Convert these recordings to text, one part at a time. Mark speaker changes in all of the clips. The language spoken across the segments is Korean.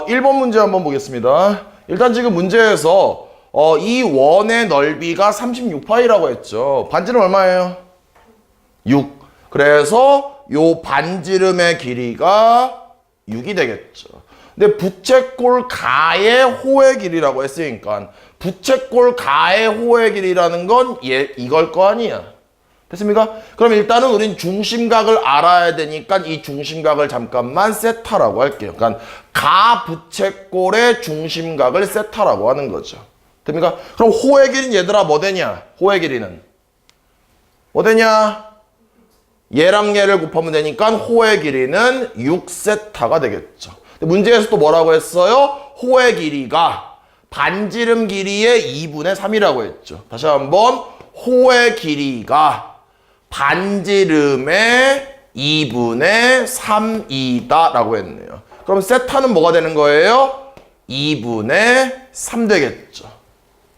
Speaker 1: (1번) 문제 한번 보겠습니다. 일단 지금 문제에서 이 원의 넓이가 36파이라고 했죠. 반지름 얼마예요? 6. 그래서 요 반지름의 길이가 6이 되겠죠. 근데 부채꼴 가의 호의 길이라고 했으니까 부채꼴 가의 호의 길이라는 건 이걸 거 아니야. 됐습니까? 그럼 일단은 우린 중심각을 알아야 되니까 이 중심각을 잠깐만 세타라고 할게요. 그러니까 가부채꼴의 중심각을 세타라고 하는 거죠. 됩니까? 그럼 호의 길이는 얘들아 뭐 되냐? 호의 길이는 뭐 되냐? 얘랑 얘를 곱하면 되니까 호의 길이는 6세타가 되겠죠. 문제에서 또 뭐라고 했어요? 호의 길이가 반지름 길이의 2분의 3이라고 했죠. 다시 한번 호의 길이가 반지름의 2분의 3이다 라고 했네요. 그럼 세타는 뭐가 되는 거예요? 2분의 3 되겠죠.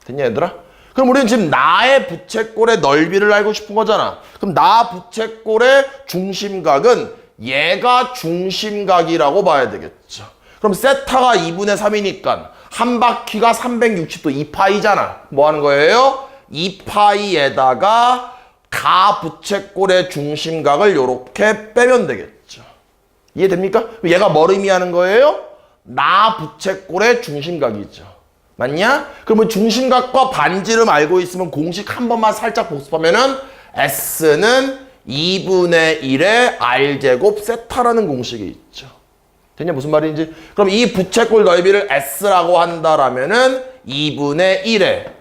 Speaker 1: 됐냐 얘들아? 그럼 우리는 지금 나의 부채꼴의 넓이를 알고 싶은 거잖아. 그럼 나 부채꼴의 중심각은 얘가 중심각이라고 봐야 되겠죠. 그럼 세타가 2분의 3이니까 한 바퀴가 360도 2파이잖아. 뭐 하는 거예요? 2파이에다가 가부채꼴의 중심각을 요렇게 빼면 되겠죠. 이해됩니까? 얘가 뭘 의미하는 거예요? 나 부채꼴의 중심각이죠. 맞냐? 그러면 중심각과 반지름 알고 있으면 공식 한 번만 살짝 복습하면은 S는 2분의 1의 R제곱 세타라는 공식이 있죠. 됐냐? 무슨 말인지? 그럼 이 부채꼴 넓이를 S라고 한다라면은 2분의 1에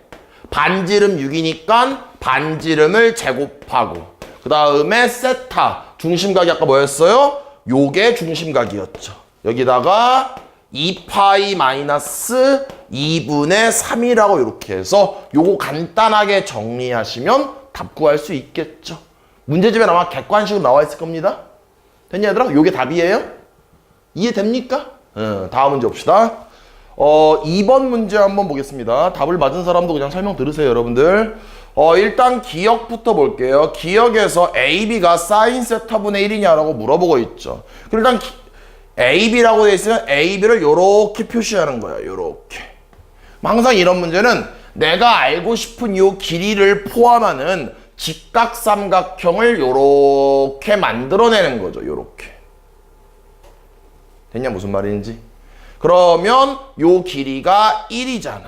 Speaker 1: 반지름 6이니까 반지름을 제곱하고 그 다음에 세타 중심각이 아까 뭐였어요? 요게 중심각이었죠. 여기다가 2파이 마이너스 2분의 3이라고 이렇게 해서 요거 간단하게 정리하시면 답 구할 수 있겠죠. 문제집에 아마 객관식으로 나와 있을 겁니다. 됐냐 얘들아? 요게 답이에요? 이해됩니까? 다음 문제 봅시다. 2번 문제 한번 보겠습니다. 답을 맞은 사람도 그냥 설명 들으세요, 여러분들. 일단 기역부터 볼게요. 기역에서 AB가 사인 세타분의 1이냐라고 물어보고 있죠. 그럼 일단 AB라고 돼 있으면 AB를 요렇게 표시하는 거야, 요렇게. 항상 이런 문제는 내가 알고 싶은 요 길이를 포함하는 직각삼각형을 요렇게 만들어내는 거죠, 요렇게. 됐냐, 무슨 말인지? 그러면 요 길이가 1이잖아.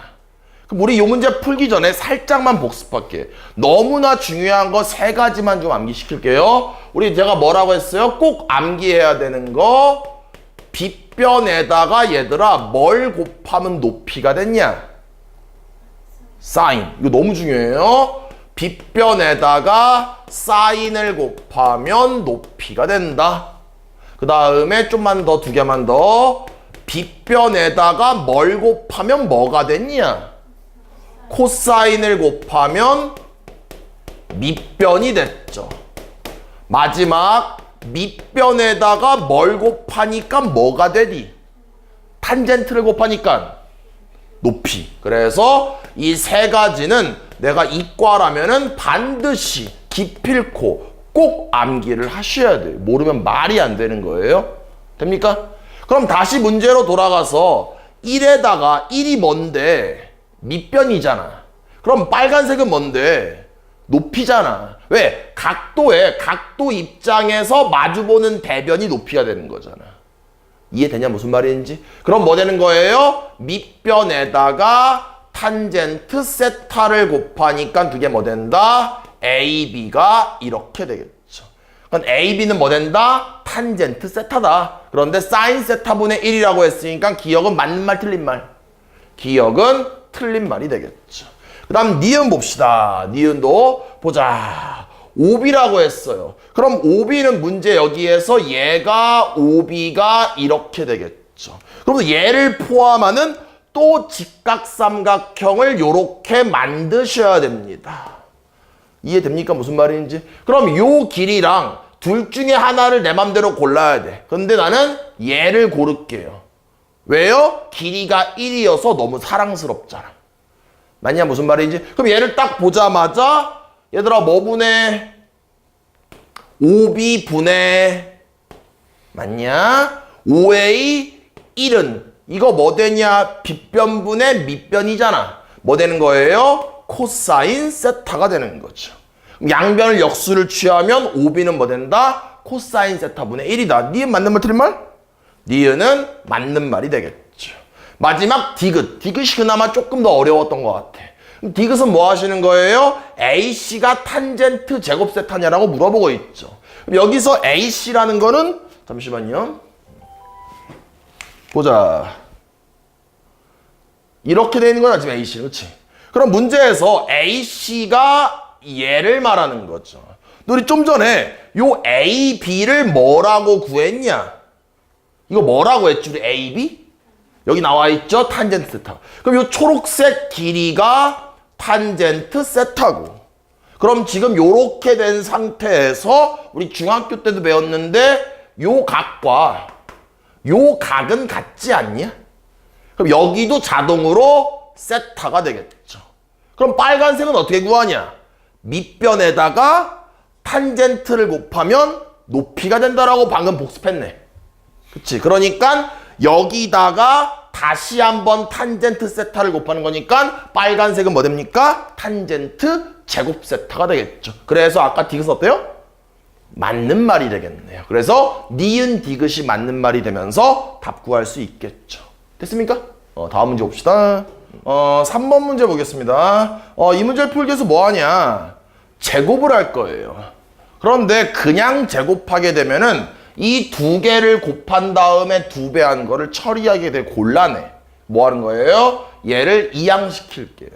Speaker 1: 그럼 우리 요 문제 풀기 전에 살짝만 복습할게. 너무나 중요한 거 3가지만 좀 암기시킬게요. 우리 제가 뭐라고 했어요? 꼭 암기해야 되는 거. 빗변에다가 얘들아 뭘 곱하면 높이가 됐냐? 사인. 이거 너무 중요해요. 빗변에다가 사인을 곱하면 높이가 된다. 그 다음에 좀만 더, 2개만 더. 빗변에다가 뭘 곱하면 뭐가 됐냐? 코사인을 곱하면 밑변이 됐죠. 마지막 밑변에다가 뭘 곱하니까 뭐가 되니? 탄젠트를 곱하니까 높이. 그래서 이 3가지는 내가 이과라면은 반드시 기필코 꼭 암기를 하셔야 돼요. 모르면 말이 안 되는 거예요. 됩니까? 그럼 다시 문제로 돌아가서 1에다가 1이 뭔데? 밑변이잖아. 그럼 빨간색은 뭔데? 높이잖아. 왜? 각도 입장에서 마주보는 대변이 높이가 되는 거잖아. 이해되냐? 무슨 말인지? 그럼 뭐 되는 거예요? 밑변에다가 탄젠트 세타를 곱하니까 그게 뭐 된다? AB가 이렇게 되겠죠. 그럼 AB는 뭐 된다? 탄젠트 세타다. 그런데 사인 세타분의 1이라고 했으니까 기억은 맞는 말 틀린 말. 기억은 틀린 말이 되겠죠. 그 다음 니은 봅시다. 니은도 보자. OB라고 했어요. 그럼 OB는 문제 여기에서 얘가 OB가 이렇게 되겠죠. 그럼 얘를 포함하는 또 직각삼각형을 이렇게 만드셔야 됩니다. 이해됩니까? 무슨 말인지? 그럼 요 길이랑 둘 중에 하나를 내 맘대로 골라야 돼. 근데 나는 얘를 고를게요. 왜요? 길이가 1이어서 너무 사랑스럽잖아. 맞냐? 무슨 말인지? 그럼 얘를 딱 보자마자 얘들아 뭐 분해? 5b 분해 맞냐? 5a 1은 이거 뭐 되냐? 빗변분의 밑변이잖아. 뭐 되는 거예요? 코사인 세타가 되는 거죠. 양변을 역수를 취하면 5b는 뭐 된다? 코사인 세타분의 1이다. 니은 맞는 말 틀린 말? 니은은 맞는 말이 되겠죠. 마지막 디귿. 디귿이 그나마 조금 더 어려웠던 것 같아. 디귿은 뭐 하시는 거예요? AC가 탄젠트 제곱 세타냐라고 물어보고 있죠. 여기서 AC라는 거는 잠시만요. 보자. 이렇게 되어 있는 건 지금 AC는 그렇지? 그럼 문제에서 AC가 얘를 말하는 거죠. 우리 좀 전에 요 A, B를 뭐라고 구했냐? 이거 뭐라고 했지? 우리 A, B? 여기 나와 있죠? 탄젠트 세타. 그럼 요 초록색 길이가 탄젠트 세타고. 그럼 지금 요렇게 된 상태에서 우리 중학교 때도 배웠는데 요 각과 요 각은 같지 않냐? 그럼 여기도 자동으로 세타가 되겠죠. 그럼 빨간색은 어떻게 구하냐? 밑변에다가 탄젠트를 곱하면 높이가 된다라고 방금 복습했네. 그치? 그러니까 여기다가 다시 한번 탄젠트 세타를 곱하는 거니까 빨간색은 뭐 됩니까? 탄젠트 제곱 세타가 되겠죠. 그래서 아까 디귿 어때요? 맞는 말이 되겠네요. 그래서 니은 디귿이 맞는 말이 되면서 답 구할 수 있겠죠. 됐습니까? 다음 문제 봅시다. 3번 문제 보겠습니다. 이 문제를 풀기 위해서 뭐 하냐? 제곱을 할 거예요. 그런데 그냥 제곱하게 되면은 이 두 개를 곱한 다음에 2배 한 거를 처리하게 돼 곤란해. 뭐 하는 거예요? 얘를 이항시킬게요.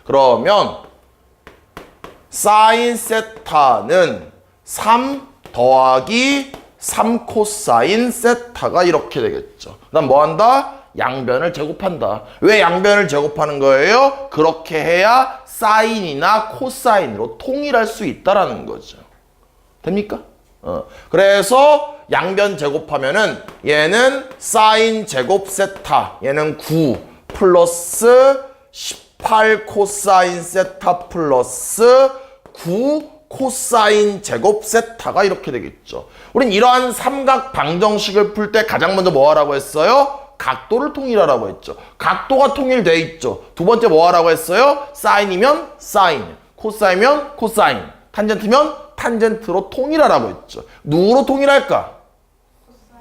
Speaker 1: 그러면 사인 세타는 3 더하기 3 코사인 세타가 이렇게 되겠죠. 그 다음 뭐 한다? 양변을 제곱한다. 왜 양변을 제곱하는 거예요? 그렇게 해야 사인이나 코사인으로 통일할 수 있다라는 거죠. 됩니까? 그래서 양변 제곱하면은 얘는 사인 제곱 세타, 얘는 9 플러스 18 코사인 세타 플러스 9 코사인 제곱 세타가 이렇게 되겠죠. 우린 이러한 삼각 방정식을 풀 때 가장 먼저 뭐 하라고 했어요? 각도를 통일하라고 했죠. 각도가 통일돼 있죠. 두 번째 뭐 하라고 했어요? 사인이면 사인, 코사인이면 코사인, 탄젠트면 탄젠트로 통일하라고 했죠. 누구로 통일할까?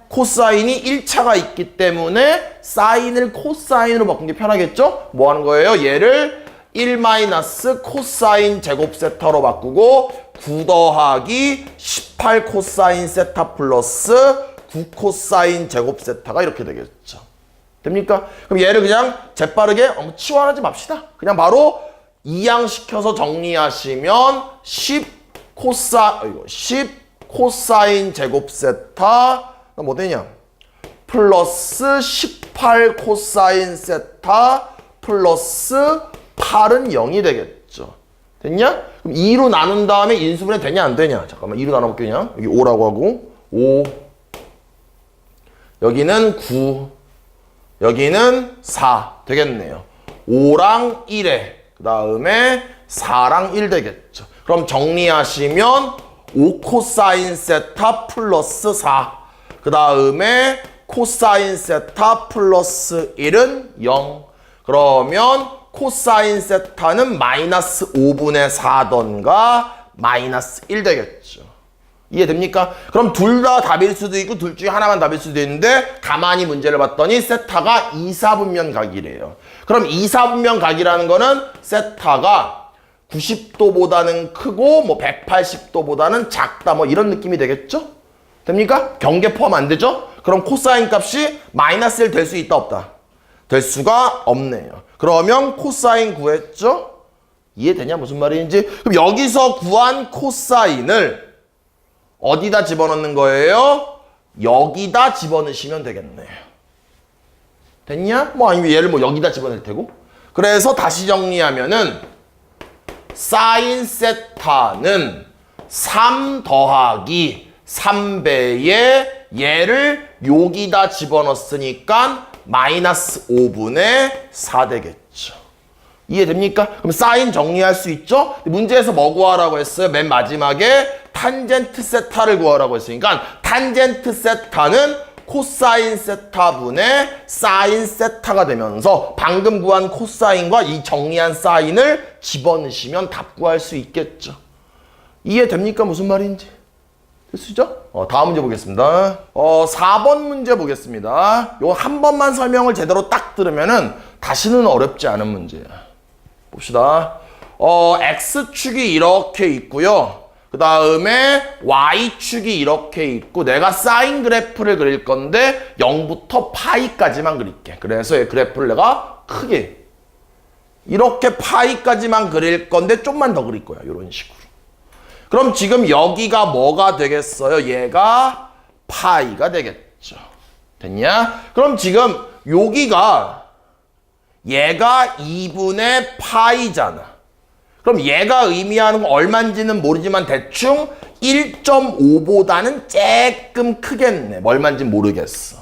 Speaker 1: 코사인이 1차가 있기 때문에 사인을 코사인으로 바꾼 게 편하겠죠? 뭐 하는 거예요? 얘를 1 코사인 제곱 세타로 바꾸고 9 더하기 18 코사인 세타 플러스 9 코사인 제곱 세타가 이렇게 되겠죠. 됩니까? 그럼 얘를 그냥 재빠르게 치환하지 맙시다. 그냥 바로 이항시켜서 정리하시면 10 코사인 제곱 세타 뭐 되냐? 플러스 18 코사인 세타 플러스 8은 0이 되겠죠. 됐냐? 그럼 2로 나눈 다음에 인수분해 되냐 안 되냐? 잠깐만 2로 나눠볼게요. 그냥 여기 5라고 하고 5 여기는 9 여기는 4 되겠네요. 5랑 1에 그 다음에 4랑 1 되겠죠. 그럼 정리하시면 5 코사인 세타 플러스 4 그 다음에 코사인 세타 플러스 1은 0 그러면 코사인 세타는 마이너스 5분의 4던가 마이너스 1 되겠죠. 이해됩니까? 그럼 둘 다 답일 수도 있고 둘 중에 하나만 답일 수도 있는데 가만히 문제를 봤더니 세타가 2사분면 각이래요. 그럼 2사분면 각이라는 거는 세타가 90도보다는 크고 뭐 180도보다는 작다 뭐 이런 느낌이 되겠죠? 됩니까? 경계 포함 안 되죠? 그럼 코사인 값이 마이너스 1 될 수 있다 없다? 될 수가 없네요. 그러면 코사인 구했죠? 이해되냐 무슨 말인지? 그럼 여기서 구한 코사인을 어디다 집어넣는 거예요? 여기다 집어넣으시면 되겠네요. 됐냐? 뭐 아니면 얘를 뭐 여기다 집어넣을 테고. 그래서 다시 정리하면은 사인 세타는 3 더하기 3배의 얘를 여기다 집어넣었으니까 마이너스 5분의 4 되겠죠. 이해됩니까? 그럼 사인 정리할 수 있죠? 문제에서 뭐 구하라고 했어요? 맨 마지막에 탄젠트 세타를 구하라고 했으니까 탄젠트 세타는 코사인 세타분의 사인 세타가 되면서 방금 구한 코사인과 이 정리한 사인을 집어넣으시면 답 구할 수 있겠죠. 이해됩니까? 무슨 말인지? 됐으죠? 다음 문제 보겠습니다. 4번 문제 보겠습니다. 요거 한 번만 설명을 제대로 딱 들으면은 다시는 어렵지 않은 문제야. 봅시다. X축이 이렇게 있고요. 그 다음에 Y축이 이렇게 있고 내가 사인 그래프를 그릴 건데 0부터 파이까지만 그릴게. 그래서 이 그래프를 내가 크게 이렇게 파이까지만 그릴 건데 좀만 더 그릴 거야. 이런 식으로. 그럼 지금 여기가 뭐가 되겠어요? 얘가 파이가 되겠죠. 됐냐? 그럼 지금 여기가 얘가 2분의 파이잖아. 그럼 얘가 의미하는 건 얼마인지는 모르지만 대충 1.5보다는 조금 크겠네. 얼마인지 모르겠어.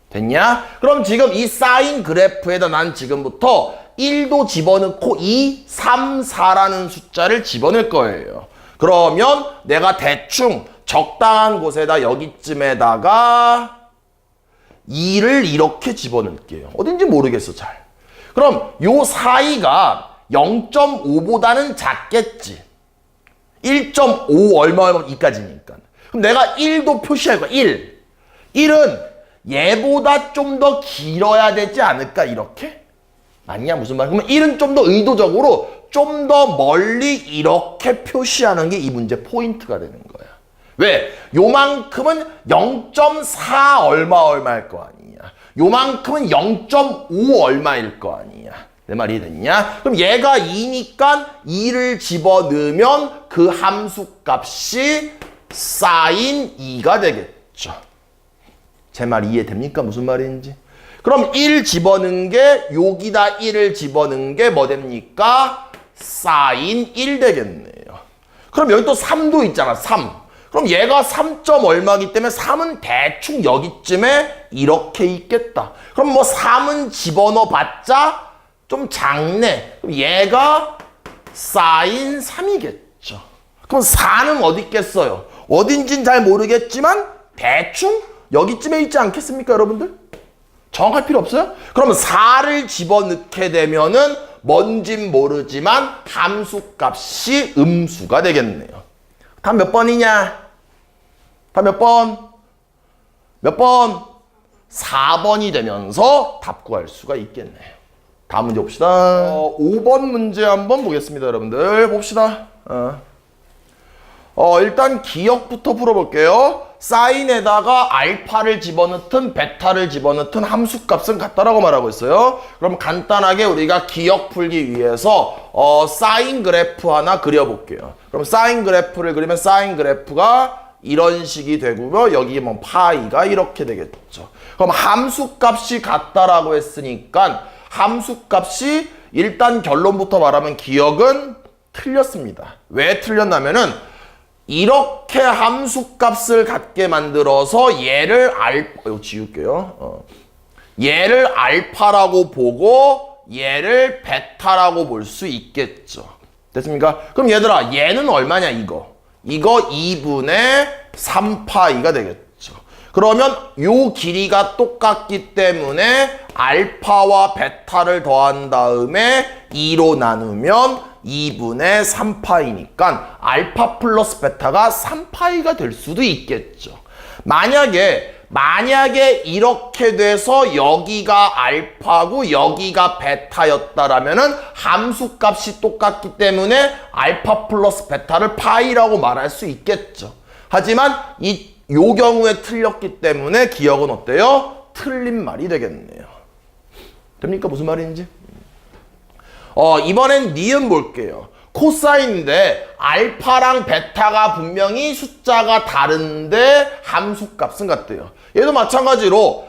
Speaker 1: 됐냐? 그럼 지금 이 사인 그래프에다 난 지금부터 1도 집어넣고 2, 3, 4라는 숫자를 집어넣을 거예요. 그러면 내가 대충 적당한 곳에다 여기쯤에다가 2를 이렇게 집어넣을게요. 어딘지 모르겠어, 잘. 그럼 요 사이가 0.5보다는 작겠지. 1.5 얼마 2까지니까. 그럼 내가 1도 표시할 거야. 1. 1은 얘보다 좀 더 길어야 되지 않을까? 이렇게? 맞냐? 무슨 말? 그러면 1은 좀 더 의도적으로 좀 더 멀리 이렇게 표시하는 게 이 문제 포인트가 되는 거야. 왜? 요만큼은 0.4 얼마일 거 아니냐. 요만큼은 0.5 얼마일 거 아니냐. 내 말이 됐냐? 그럼 얘가 2니까 2를 집어넣으면 그 함수 값이 사인 2가 되겠죠. 제 말 이해됩니까? 무슨 말인지? 그럼 1 집어넣은 게 여기다 1을 집어넣은 게 뭐 됩니까? 사인 1 되겠네요. 그럼 여기 또 3도 있잖아. 3. 그럼 얘가 3점 얼마기 때문에 3은 대충 여기쯤에 이렇게 있겠다. 그럼 뭐 3은 집어넣어 봤자 좀 작네. 그럼 얘가 사인 3이겠죠. 그럼 4는 어디 있겠어요? 어딘진 잘 모르겠지만 대충 여기쯤에 있지 않겠습니까, 여러분들? 정확할 필요 없어요? 그럼 4를 집어넣게 되면은 뭔진 모르지만 함수 값이 음수가 되겠네요. 답 몇 번이냐? 답 몇 번? 몇 번? 4번이 되면서 답 구할 수가 있겠네요. 다음 문제 봅시다. 5번 문제 한번 보겠습니다, 여러분들. 봅시다. 일단 기억부터 풀어볼게요. 사인에다가 알파를 집어넣든 베타를 집어넣든 함수값은 같다라고 말하고 있어요. 그럼 간단하게 우리가 기억 풀기 위해서 사인 그래프 하나 그려볼게요. 그럼 사인 그래프를 그리면 사인 그래프가 이런 식이 되고요. 여기 뭐 파이가 이렇게 되겠죠. 그럼 함수값이 같다라고 했으니까 함수값이 일단 결론부터 말하면 기억은 틀렸습니다. 왜 틀렸냐면은 이렇게 함수값을 갖게 만들어서 얘를 이거 지울게요. 얘를 알파라고 보고 얘를 베타라고 볼 수 있겠죠. 됐습니까? 그럼 얘들아 얘는 얼마냐 이거 2분의 3파이가 되겠죠. 그러면 요 길이가 똑같기 때문에 알파와 베타를 더한 다음에 2로 나누면 2분의 3파이니까 알파 플러스 베타가 3파이가 될 수도 있겠죠. 만약에 이렇게 돼서 여기가 알파고 여기가 베타였다라면은 함수값이 똑같기 때문에 알파 플러스 베타를 파이라고 말할 수 있겠죠. 하지만 요 경우에 틀렸기 때문에 기억은 어때요? 틀린 말이 되겠네요. 됩니까? 무슨 말인지? 이번엔 니은 볼게요. 코사인인데 알파랑 베타가 분명히 숫자가 다른데 함수값은 같대요. 얘도 마찬가지로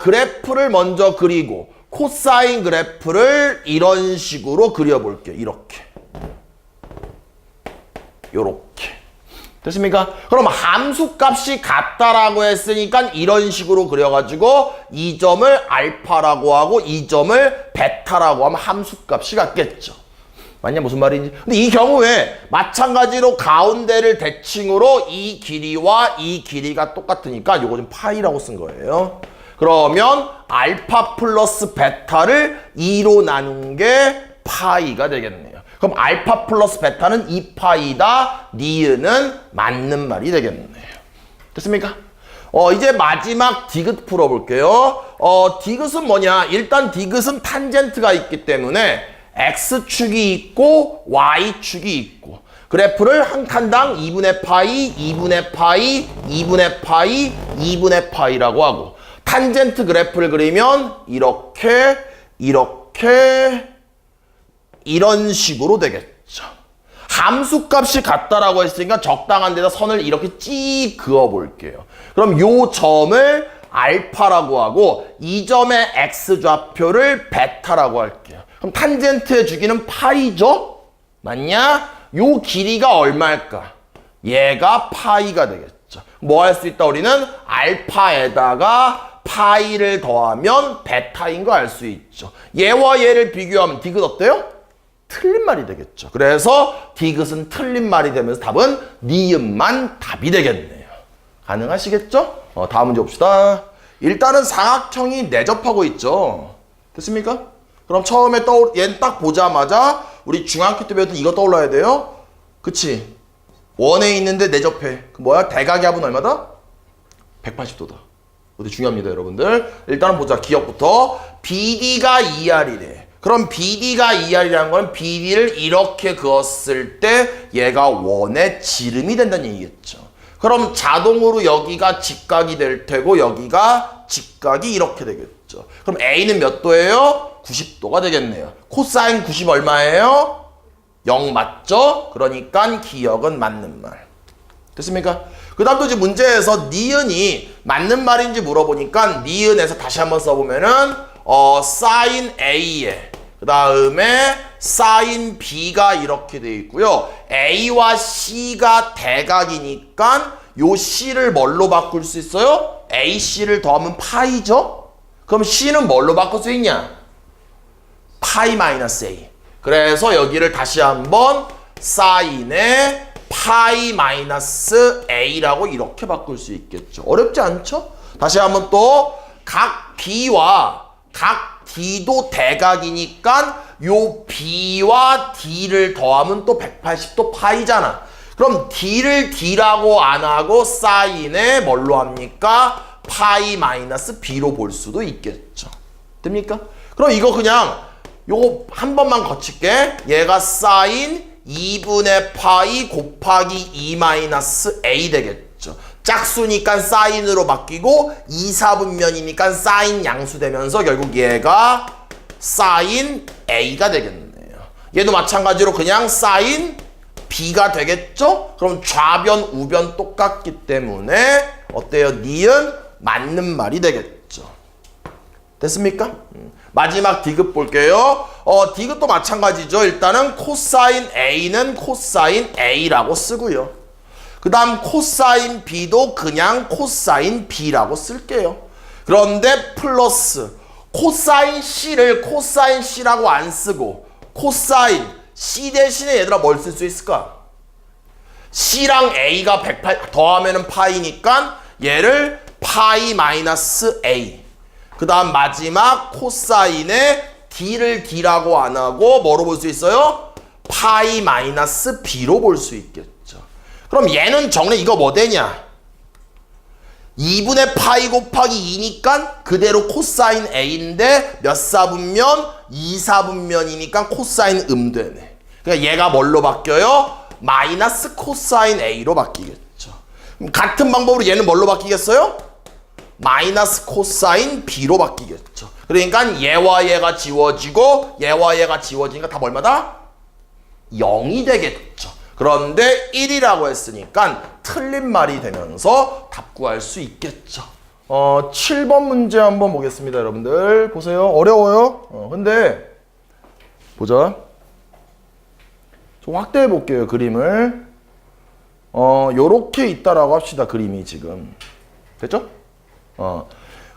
Speaker 1: 그래프를 먼저 그리고 코사인 그래프를 이런 식으로 그려볼게요. 이렇게. 요렇게. 됐습니까? 그럼 함수값이 같다라고 했으니까 이런 식으로 그려가지고 이 점을 알파라고 하고 이 점을 베타라고 하면 함수값이 같겠죠. 맞냐? 무슨 말인지. 근데 이 경우에 마찬가지로 가운데를 대칭으로 이 길이와 이 길이가 똑같으니까 요거 좀 파이라고 쓴 거예요. 그러면 알파 플러스 베타를 2로 나눈 게 파이가 되겠네요. 그럼 알파 플러스 베타는 2파이다. 니은은 맞는 말이 되겠네요. 됐습니까? 이제 마지막 디귿 풀어볼게요. 디귿은 뭐냐? 일단 디귿은 탄젠트가 있기 때문에 X축이 있고 Y축이 있고 그래프를 한 칸당 2분의 파이, 2분의 파이, 2분의 파이, 2분의 파이라고 하고 탄젠트 그래프를 그리면 이렇게 이런 식으로 되겠죠. 함수값이 같다라고 했으니까 적당한 데다 선을 이렇게 찌 그어 볼게요. 그럼 요 점을 알파라고 하고 이 점의 x좌표를 베타라고 할게요. 그럼 탄젠트의 주기는 파이죠? 맞냐? 요 길이가 얼마일까? 얘가 파이가 되겠죠. 뭐 할 수 있다 우리는? 알파에다가 파이를 더하면 베타인 거 알 수 있죠. 얘와 얘를 비교하면 디귿 어때요? 틀린 말이 되겠죠. 그래서 디귿은 틀린 말이 되면서 답은 니은만 답이 되겠네요. 가능하시겠죠? 다음 문제 봅시다. 일단은 사각형이 내접하고 있죠. 됐습니까? 그럼 처음에 얘는 딱 보자마자 우리 중학교 때 배웠던 이거 떠올라야 돼요. 그치? 원에 있는데 내접해. 그 뭐야? 대각의 합은 얼마다? 180도다. 이것도 중요합니다, 여러분들. 일단은 보자. 기억부터. BD가 2R이래. 그럼 BD가 2R이라는 건 BD를 이렇게 그었을 때 얘가 원의 지름이 된다는 얘기겠죠. 그럼 자동으로 여기가 직각이 될 테고 여기가 직각이 이렇게 되겠죠. 그럼 A는 몇 도예요? 90도가 되겠네요. 코사인 90 얼마예요? 0 맞죠? 그러니까 기억은 맞는 말. 됐습니까? 그 다음 또 이제 문제에서 니은이 맞는 말인지 물어보니까 니은에서 다시 한번 써보면은 사인 A에 그 다음에 사인 B가 이렇게 돼 있고요. A와 C가 대각이니까 요 C를 뭘로 바꿀 수 있어요? AC를 더하면 파이죠? 그럼 C는 뭘로 바꿀 수 있냐? 파이 마이너스 A. 그래서 여기를 다시 한번 사인에 파이 마이너스 A라고 이렇게 바꿀 수 있겠죠. 어렵지 않죠? 다시 한번 또 각 B와 각 D도 대각이니까 요 B와 D를 더하면 또 180도 파이잖아. 그럼 D를 D라고 안 하고 사인에 뭘로 합니까? 파이 마이너스 B로 볼 수도 있겠죠. 됩니까? 그럼 이거 그냥 요거 한 번만 거칠게. 얘가 사인 2분의 파이 곱하기 2 마이너스 A 되겠죠. 짝수니까 사인으로 바뀌고 2, 4분면이니까 사인 양수 되면서 결국 얘가 사인 A가 되겠네요. 얘도 마찬가지로 그냥 사인 B가 되겠죠? 그럼 좌변, 우변 똑같기 때문에 어때요? 니은 맞는 말이 되겠죠. 됐습니까? 마지막 디귿 볼게요. 디귿도 마찬가지죠. 일단은 코사인 A는 코사인 A라고 쓰고요. 그 다음 코사인 B도 그냥 코사인 B라고 쓸게요. 그런데 플러스 코사인 C를 코사인 C라고 안 쓰고 코사인 C 대신에 얘들아 뭘 쓸 수 있을까? C랑 A가 108 더하면은 파이니까 얘를 파이 마이너스 A. 그 다음 마지막 코사인에 D를 D라고 안 하고 뭐로 볼 수 있어요? 파이 마이너스 B로 볼 수 있겠죠. 그럼 얘는 정례 이거 뭐 되냐? 2분의 파이 곱하기 2니까 그대로 코사인 A인데 몇 사분면? 2, 4분면이니까 코사인 되네. 그러니까 얘가 뭘로 바뀌어요? 마이너스 코사인 A로 바뀌겠죠. 그럼 같은 방법으로 얘는 뭘로 바뀌겠어요? 마이너스 코사인 B로 바뀌겠죠. 그러니까 얘와 얘가 지워지고 얘와 얘가 지워지니까 답 얼마다? 0이 되겠죠. 그런데 1이라고 했으니까 틀린 말이 되면서 답 구할 수 있겠죠. 7번 문제 한번 보겠습니다, 여러분들. 보세요. 어려워요. 근데 보자. 좀 확대해 볼게요, 그림을. 요렇게 있다라고 합시다. 그림이 지금. 됐죠?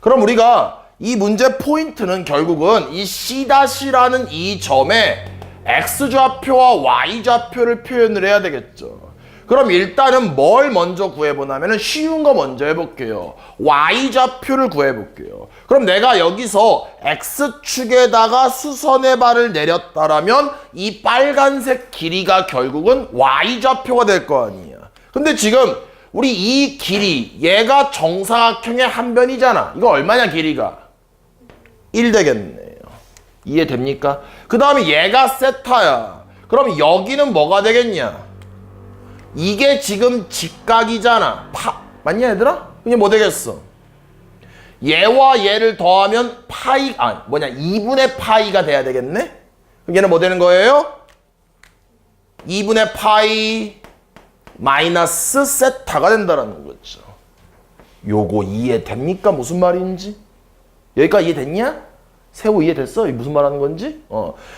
Speaker 1: 그럼 우리가 이 문제 포인트는 결국은 이 C-라는 이 점에 X좌표와 Y좌표를 표현을 해야 되겠죠. 그럼 일단은 뭘 먼저 구해보냐면 쉬운 거 먼저 해볼게요. Y좌표를 구해볼게요. 그럼 내가 여기서 X축에다가 수선의 발을 내렸다라면 이 빨간색 길이가 결국은 Y좌표가 될 거 아니야. 근데 지금 우리 이 길이 얘가 정사각형의 한 변이잖아. 이거 얼마냐 길이가? 1 되겠네요. 이해됩니까? 그 다음에 얘가 세타야. 그럼 여기는 뭐가 되겠냐? 이게 지금 직각이잖아. 맞냐 얘들아? 이게 뭐 되겠어? 얘와 얘를 더하면 파이 2분의 파이가 돼야 되겠네? 그럼 얘는 뭐 되는 거예요? 2분의 파이 마이너스 세타가 된다는 거죠. 요거 이해됩니까? 무슨 말인지? 여기까지 이해됐냐? 세호 이해됐어? 이게 무슨 말하는 건지?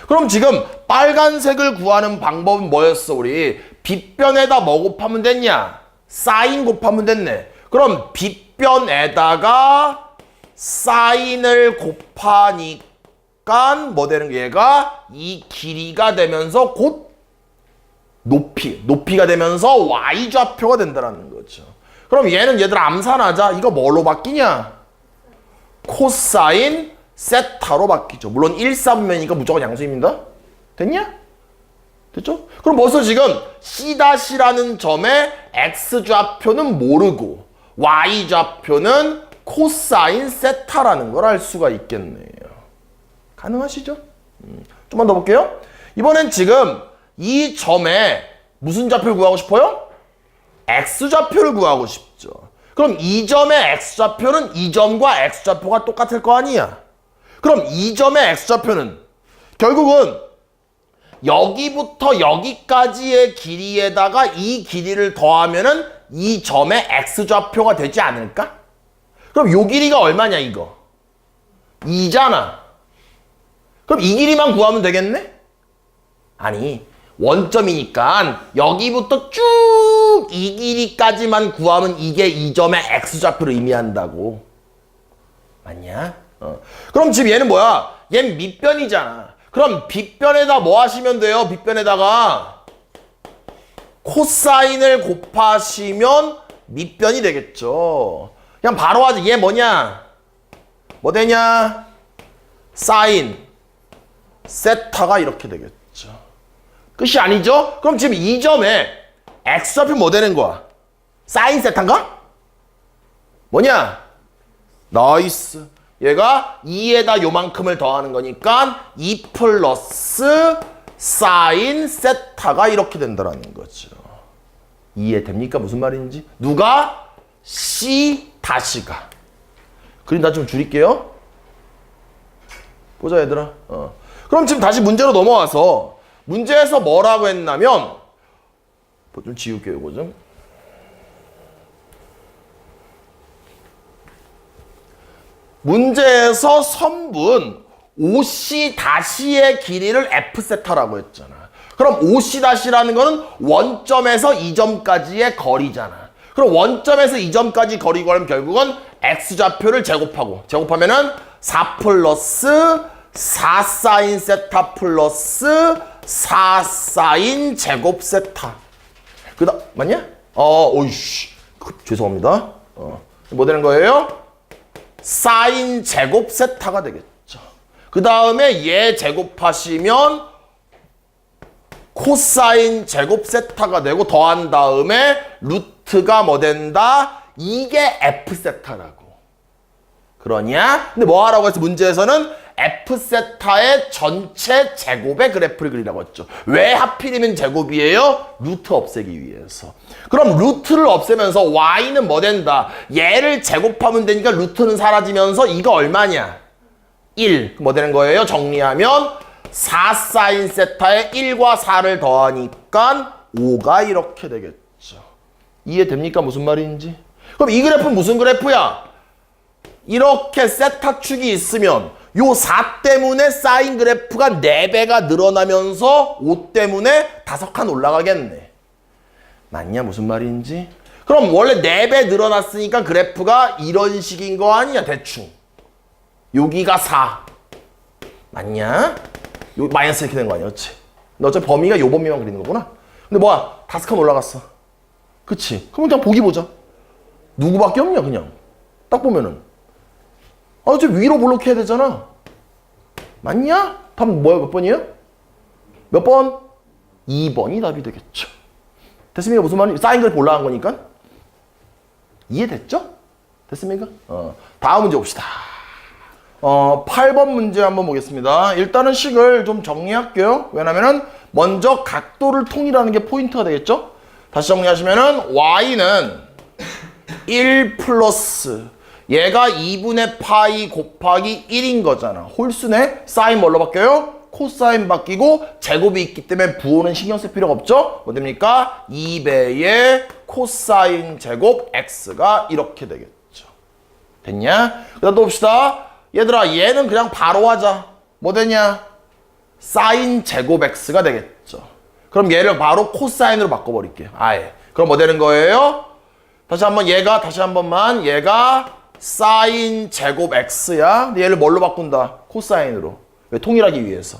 Speaker 1: 그럼 지금 빨간색을 구하는 방법은 뭐였어 우리? 빗변에다 뭐 곱하면 됐냐? 사인 곱하면 됐네. 그럼 빗변에다가 사인을 곱하니까 뭐 되는 게 얘가 이 길이가 되면서 곧 높이가 되면서 Y좌표가 된다는 거죠. 그럼 얘는 얘들아 암산하자. 이거 뭘로 바뀌냐? 코사인 세타로 바뀌죠. 물론 1사분면이니까 무조건 양수입니다. 됐냐? 됐죠? 그럼 벌써 지금 C-라는 점의 X좌표는 모르고 Y좌표는 코사인 세타라는 걸 알 수가 있겠네요. 가능하시죠? 좀만 더 볼게요. 이번엔 지금 이 점에 무슨 좌표를 구하고 싶어요? X좌표를 구하고 싶죠. 그럼 이 점의 X좌표는 이 점과 X좌표가 똑같을 거 아니야. 그럼 이 점의 X좌표는 결국은 여기부터 여기까지의 길이에다가 이 길이를 더하면은 이 점의 X좌표가 되지 않을까? 그럼 요 길이가 얼마냐 이거? 2잖아. 그럼 이 길이만 구하면 되겠네? 아니 원점이니까 여기부터 쭉 이 길이까지만 구하면 이게 이 점의 X좌표를 의미한다고. 맞냐? 그럼 지금 얘는 뭐야? 얘는 밑변이잖아. 그럼 빗변에다 뭐 하시면 돼요? 빗변에다가 코사인을 곱하시면 밑변이 되겠죠. 그냥 바로 하지. 얘 뭐냐? 뭐 되냐? 사인 세타가 이렇게 되겠죠. 끝이 아니죠? 그럼 지금 이 점에 X좌표 뭐 되는 거야? 사인 세타인가? 뭐냐? 나이스. 얘가 2에다 요만큼을 더하는 거니까 2 플러스 사인 세타가 이렇게 된다는 거죠. 이해됩니까? 무슨 말인지? 누가? C-가. 그림 다 좀 줄일게요. 보자 얘들아. 그럼 지금 다시 문제로 넘어와서 문제에서 뭐라고 했냐면 좀 지울게요. 이거 좀. 문제에서 선분 OC-의 길이를 F세타라고 했잖아. 그럼 OC-라는 거는 원점에서 이 점까지의 거리잖아. 그럼 원점에서 이 점까지 거리 구하면 결국은 X좌표를 제곱하면은 4 플러스 4 사인 세타 플러스 4 사인 제곱 세타. 맞냐? 오이씨. 죄송합니다. 뭐 되는 거예요? 사인 제곱 세타가 되겠죠. 그 다음에 얘 제곱하시면 코사인 제곱 세타가 되고 더한 다음에 루트가 뭐 된다? 이게 F 세타라고. 그러냐? 근데 뭐 하라고 해서 문제에서는 F 세타의 전체 제곱의 그래프를 그리라고 했죠. 왜 하필이면 제곱이에요? 루트 없애기 위해서. 그럼 루트를 없애면서 y는 뭐 된다? 얘를 제곱하면 되니까 루트는 사라지면서 이거 얼마냐? 1. 뭐 되는 거예요? 정리하면 4 사인 세타에 1과 4를 더하니까 5가 이렇게 되겠죠. 이해됩니까? 무슨 말인지? 그럼 이 그래프는 무슨 그래프야? 이렇게 세타축이 있으면 요 4 때문에 사인 그래프가 4배가 늘어나면서 5 때문에 5칸 올라가겠네. 맞냐? 무슨 말인지? 그럼 원래 4배 늘어났으니까 그래프가 이런 식인 거 아니야? 대충. 여기가 4. 맞냐? 요 마이너스 이렇게 된 거 아니야? 그치? 근데 어차피 범위가 요 범위만 그리는 거구나. 근데 뭐야? 5칸 올라갔어. 그치? 그럼 그냥 보기 보자. 누구밖에 없냐 그냥. 딱 보면은. 아, 어차피 위로 블록해야 되잖아. 맞냐? 답 뭐야? 몇 번이에요? 몇 번? 2번이 답이 되겠죠. 됐습니까? 무슨 말이? 사인 그래프 올라간 거니까. 이해됐죠? 됐습니까? 다음 문제 봅시다. 8번 문제 한번 보겠습니다. 일단은 식을 좀 정리할게요. 왜냐면은 먼저 각도를 통일하는 게 포인트가 되겠죠? 다시 정리하시면은 y는 1 플러스 얘가 2분의 파이 곱하기 1인 거잖아. 홀수네. 사인 뭘로 바뀌어요? 코사인 바뀌고 제곱이 있기 때문에 부호는 신경 쓸 필요가 없죠? 뭐 됩니까? 2배의 코사인 제곱 x가 이렇게 되겠죠. 됐냐? 그 다음 또 봅시다. 얘들아 얘는 그냥 바로 하자. 뭐 되냐? 사인 제곱 x가 되겠죠. 그럼 얘를 바로 코사인으로 바꿔버릴게요. 아예. 그럼 뭐 되는 거예요? 다시 한 번만 얘가 사인 제곱 x야. 근데 얘를 뭘로 바꾼다? 코사인으로. 왜? 통일하기 위해서.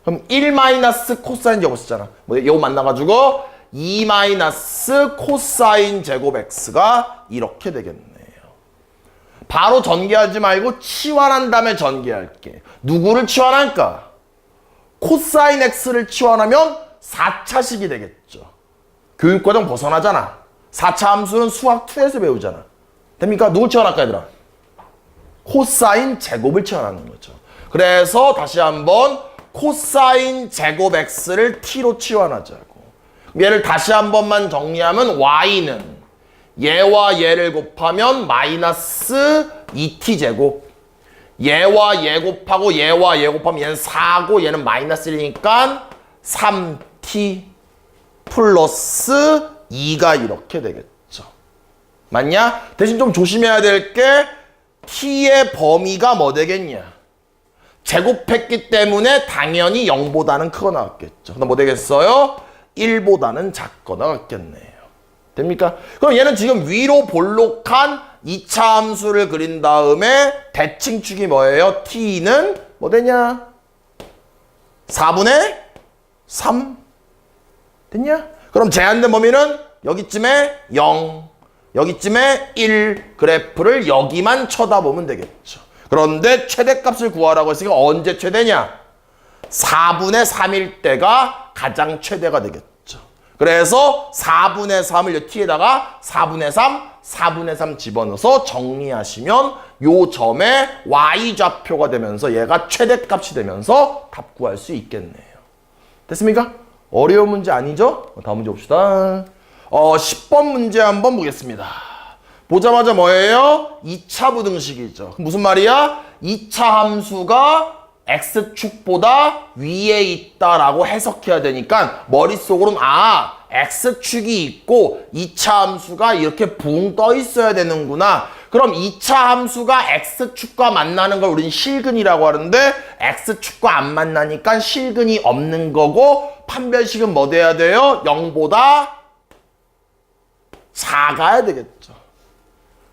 Speaker 1: 그럼 1 마이너스 코사인 제곱 쓰잖아. 뭐 이거 만나가지고 2 마이너스 코사인 제곱 x가 이렇게 되겠네요. 바로 전개하지 말고 치환한 다음에 전개할게. 누구를 치환할까? 코사인 x를 치환하면 4차식이 되겠죠. 교육과정 벗어나잖아. 4차 함수는 수학 2에서 배우잖아. 됩니까? 누굴 치환할까 얘들아? 코사인 제곱을 치환하는 거죠. 그래서 다시 한번 코사인 제곱 x를 t로 치환하자고. 얘를 다시 한 번만 정리하면 y는 얘와 얘를 곱하면 마이너스 2t 제곱. 얘와 얘 곱하고 얘와 얘 곱하면 얘는 4고 얘는 마이너스 1이니까 3t 플러스 2가 이렇게 되겠죠. 맞냐? 대신 좀 조심해야 될 게 t의 범위가 뭐 되겠냐? 제곱했기 때문에 당연히 0보다는 크거 나왔겠죠. 그럼 뭐 되겠어요? 1보다는 작거 나왔겠네요. 됩니까? 그럼 얘는 지금 위로 볼록한 2차 함수를 그린 다음에 대칭축이 뭐예요? t는 뭐 되냐? 4분의 3 됐냐? 그럼 제한된 범위는 여기쯤에 0, 여기쯤에 1 그래프를 여기만 쳐다보면 되겠죠. 그런데 최대값을 구하라고 했으니까 언제 최대냐? 4분의 3일 때가 가장 최대가 되겠죠. 그래서 4분의 3을 t에다가 4분의 3, 4분의 3 집어넣어서 정리하시면 요 점에 y좌표가 되면서 얘가 최대값이 되면서 답 구할 수 있겠네요. 됐습니까? 어려운 문제 아니죠? 다음 문제 봅시다. 10번 문제 한번 보겠습니다. 보자마자 뭐예요? 2차 부등식이죠. 무슨 말이야? 2차 함수가 x축보다 위에 있다라고 해석해야 되니까 머릿속으로는 x축이 있고 2차 함수가 이렇게 붕 떠 있어야 되는구나. 그럼 2차 함수가 x축과 만나는 걸 우리는 실근이라고 하는데 x축과 안 만나니까 실근이 없는 거고 판별식은 뭐 돼야 돼요? 0보다 작아야 되겠죠.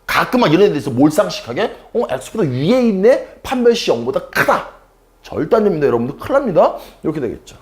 Speaker 1: 가끔 막 이런 애들 있어. 몰상식하게 x보다 위에 있네? 판별식 0보다 크다. 절대 안 됩니다. 여러분들 큰일 납니다. 이렇게 되겠죠.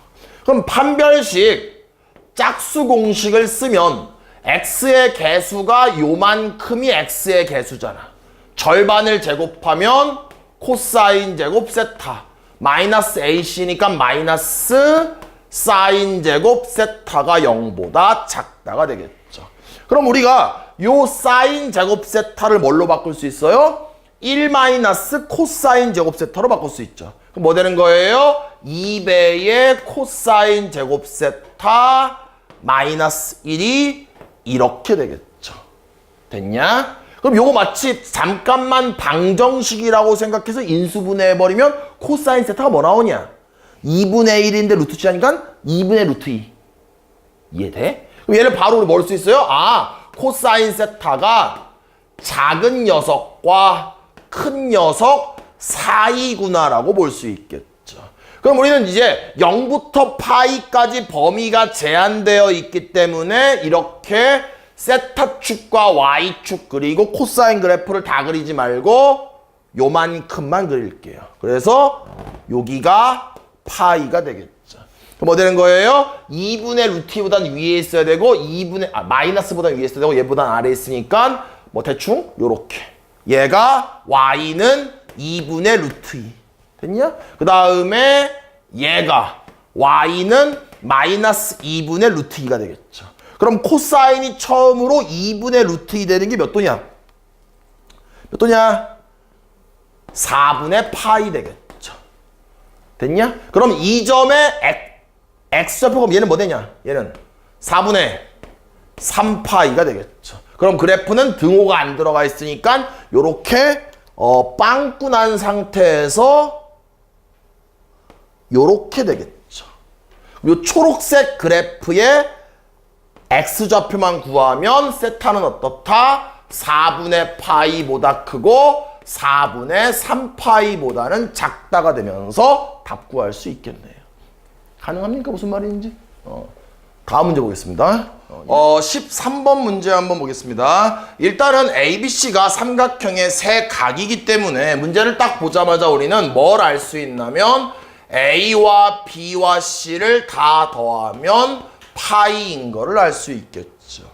Speaker 1: 그럼 판별식 짝수 공식을 쓰면 x의 개수가 요만큼이 x의 개수잖아. 절반을 제곱하면 코사인 제곱 세타 마이너스 ac니까 마이너스 사인 제곱 세타가 0보다 작다가 되겠죠. 그럼 우리가 요 사인 제곱 세타를 뭘로 바꿀 수 있어요? 1 마이너스 코사인 제곱 세타로 바꿀 수 있죠. 그럼 뭐 되는 거예요? 2배의 코사인 제곱 세타 마이너스 1이 이렇게 되겠죠. 됐냐? 그럼 요거 마치 잠깐만 방정식이라고 생각해서 인수분해해버리면 코사인 세타가 뭐 나오냐? 2분의 1인데 루트 취하니까 2분의 루트 2. 이해돼? 그럼 얘를 바로 우리 뭘 수 있어요? 코사인 세타가 작은 녀석과 큰 녀석 사이구나라고 볼 수 있겠죠. 그럼 우리는 이제 0부터 파이까지 범위가 제한되어 있기 때문에 이렇게 세타축과 y축 그리고 코사인 그래프를 다 그리지 말고 요만큼만 그릴게요. 그래서 여기가 파이가 되겠죠. 그럼 뭐 되는 거예요? 2분의 루트 2보단 위에 있어야 되고 마이너스보다 위에 있어야 되고 얘보단 아래에 있으니까 뭐 대충 요렇게 얘가 y는 2분의 루트 2 됐냐? 그 다음에 얘가 y는 마이너스 2분의 루트 2가 되겠죠. 그럼 코사인이 처음으로 2분의 루트 2 되는 게 몇 도냐? 몇 도냐? 4분의 파이 되겠죠. 됐냐? 그럼 이 점에 x좌표가 얘는 뭐 되냐? 얘는 4분의 3파이가 되겠죠. 그럼 그래프는 등호가 안 들어가 있으니까 요렇게 빵꾸 난 상태에서 요렇게 되겠죠. 요 초록색 그래프의 x좌표만 구하면 세타는 어떻다? 4분의 파이보다 크고 4분의 3파이보다는 작다가 되면서 답 구할 수 있겠네요. 가능합니까? 무슨 말인지? 다음 문제 보겠습니다. 13번 문제 한번 보겠습니다. 일단은 ABC가 삼각형의 세 각이기 때문에 문제를 딱 보자마자 우리는 뭘 알 수 있냐면 A와 B와 C를 다 더하면 파이인 거를 알 수 있겠죠.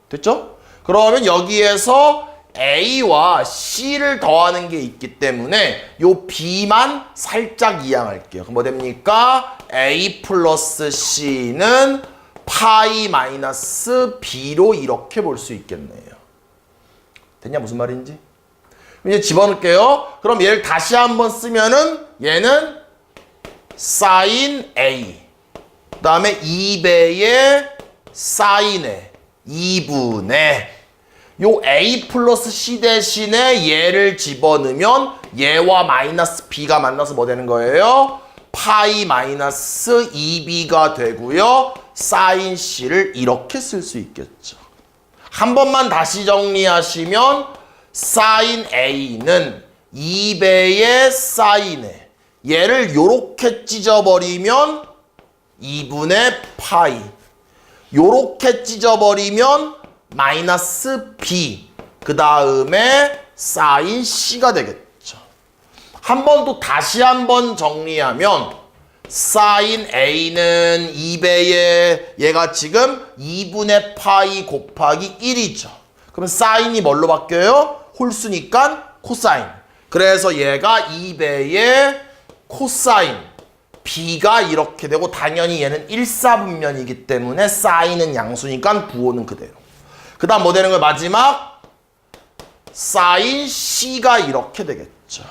Speaker 1: 됐죠? 그러면 여기에서 A와 C를 더하는 게 있기 때문에 요 B만 살짝 이항할게요. 그럼 뭐 됩니까? A 플러스 C는 파이 마이너스 B로 이렇게 볼 수 있겠네요. 됐냐? 무슨 말인지? 이제 집어넣을게요. 그럼 얘를 다시 한번 쓰면은 얘는 사인 A 그 다음에 2배의 사인의 2분의 요 A 플러스 C 대신에 얘를 집어넣으면 얘와 마이너스 B가 만나서 뭐 되는 거예요? 파이 마이너스 2B가 되고요. 사인 C를 이렇게 쓸 수 있겠죠. 한 번만 다시 정리하시면 사인 A는 2배의 사인에 얘를 요렇게 찢어버리면 2분의 파이 요렇게 찢어버리면 마이너스 B 그 다음에 사인 C가 되겠죠. 한 번 또 다시 한번 정리하면 사인 A는 2배의 얘가 지금 2분의 파이 곱하기 1이죠. 그럼 사인이 뭘로 바뀌어요? 홀수니까 코사인. 그래서 얘가 2배의 코사인 B가 이렇게 되고 당연히 얘는 1사분면이기 때문에 사인은 양수니까 부호는 그대로. 그 다음 뭐 되는 거예요? 마지막 사인 C가 이렇게 되겠죠.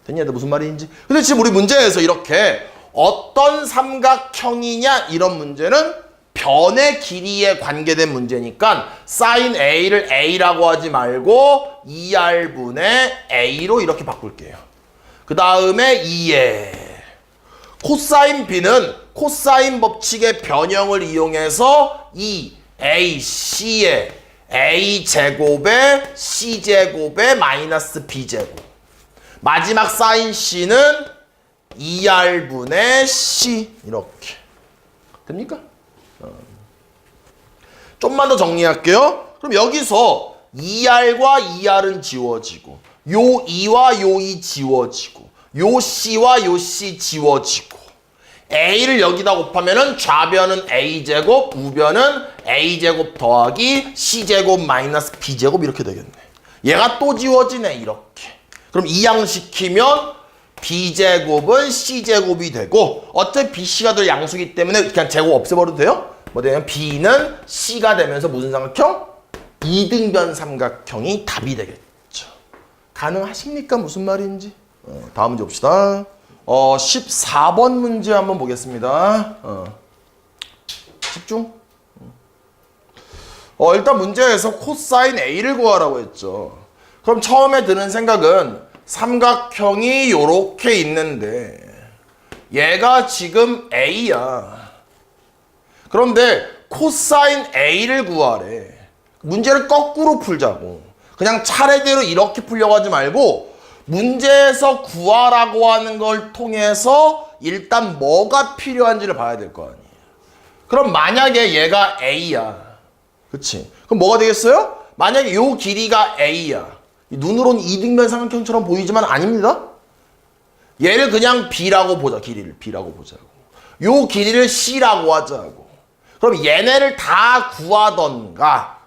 Speaker 1: 됐냐? 무슨 말인지? 근데 지금 우리 문제에서 이렇게 어떤 삼각형이냐 이런 문제는 변의 길이에 관계된 문제니까 사인 A를 A라고 하지 말고 2R분의 A로 이렇게 바꿀게요. 그 다음에 2에 코사인 B는 코사인 법칙의 변형을 이용해서 2AC의 A제곱에 C제곱에 마이너스 B제곱 마지막 사인 C는 2R분의 C 이렇게 됩니까? 좀만 더 정리할게요. 그럼 여기서 2R과 2R은 지워지고 요 2와 요 2 지워지고 요 C와 요 C 지워지고 A를 여기다 곱하면은 좌변은 A제곱 우변은 A제곱 더하기 C제곱 마이너스 B제곱 이렇게 되겠네. 얘가 또 지워지네 이렇게. 그럼 이항시키면 B제곱은 C제곱이 되고 어차피 BC가 늘 양수기 때문에 그냥 제곱 없애버려도 돼요? 뭐 되냐면 B는 C가 되면서 무슨 삼각형? 이등변 삼각형이 답이 되겠죠. 가능하십니까? 무슨 말인지? 다음 문제 봅시다. 14번 문제 한번 보겠습니다. 집중. 일단 문제에서 코사인 A를 구하라고 했죠. 그럼 처음에 드는 생각은 삼각형이 요렇게 있는데 얘가 지금 A야. 그런데 코사인 A를 구하래. 문제를 거꾸로 풀자고. 그냥 차례대로 이렇게 풀려고 하지 말고 문제에서 구하라고 하는 걸 통해서 일단 뭐가 필요한지를 봐야 될 거 아니에요. 그럼 만약에 얘가 A야. 그치? 그럼 뭐가 되겠어요? 만약에 요 길이가 A야. 눈으로는 이등변 삼각형처럼 보이지만 아닙니다. 얘를 그냥 B라고 보자. 길이를 B라고 보자고. 요 길이를 C라고 하자고. 그럼 얘네를 다 구하던가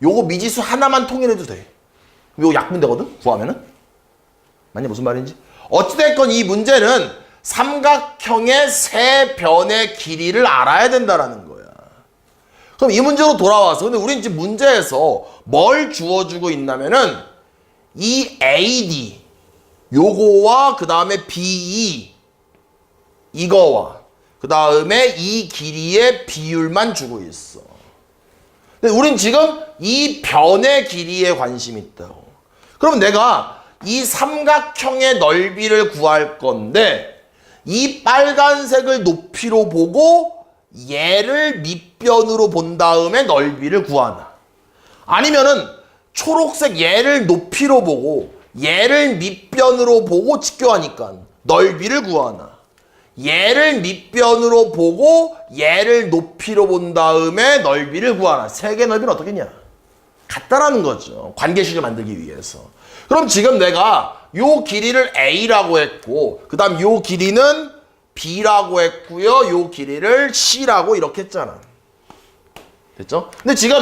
Speaker 1: 요거 미지수 하나만 통일해도 돼. 요거 약분되거든? 구하면은? 맞냐? 무슨 말인지? 어찌됐건 이 문제는 삼각형의 세 변의 길이를 알아야 된다라는 거야. 그럼 이 문제로 돌아와서 근데 우린 지금 문제에서 뭘 주어주고 있냐면은 이 AD 요거와 그 다음에 BE 이거와 그 다음에 이 길이의 비율만 주고 있어. 근데 우린 지금 이 변의 길이에 관심이 있다고. 그럼 내가 이 삼각형의 넓이를 구할 건데 이 빨간색을 높이로 보고 얘를 밑변으로 본 다음에 넓이를 구하나, 아니면은 초록색 얘를 높이로 보고 얘를 밑변으로 보고 직교하니까 넓이를 구하나, 얘를 밑변으로 보고 얘를 높이로 본 다음에 넓이를 구하나. 세 개의 넓이는 어떻겠냐? 같다라는 거죠. 관계식을 만들기 위해서. 그럼 지금 내가 요 길이를 A라고 했고 그 다음 요 길이는 B라고 했고요. 요 길이를 C라고 이렇게 했잖아. 됐죠? 근데 지금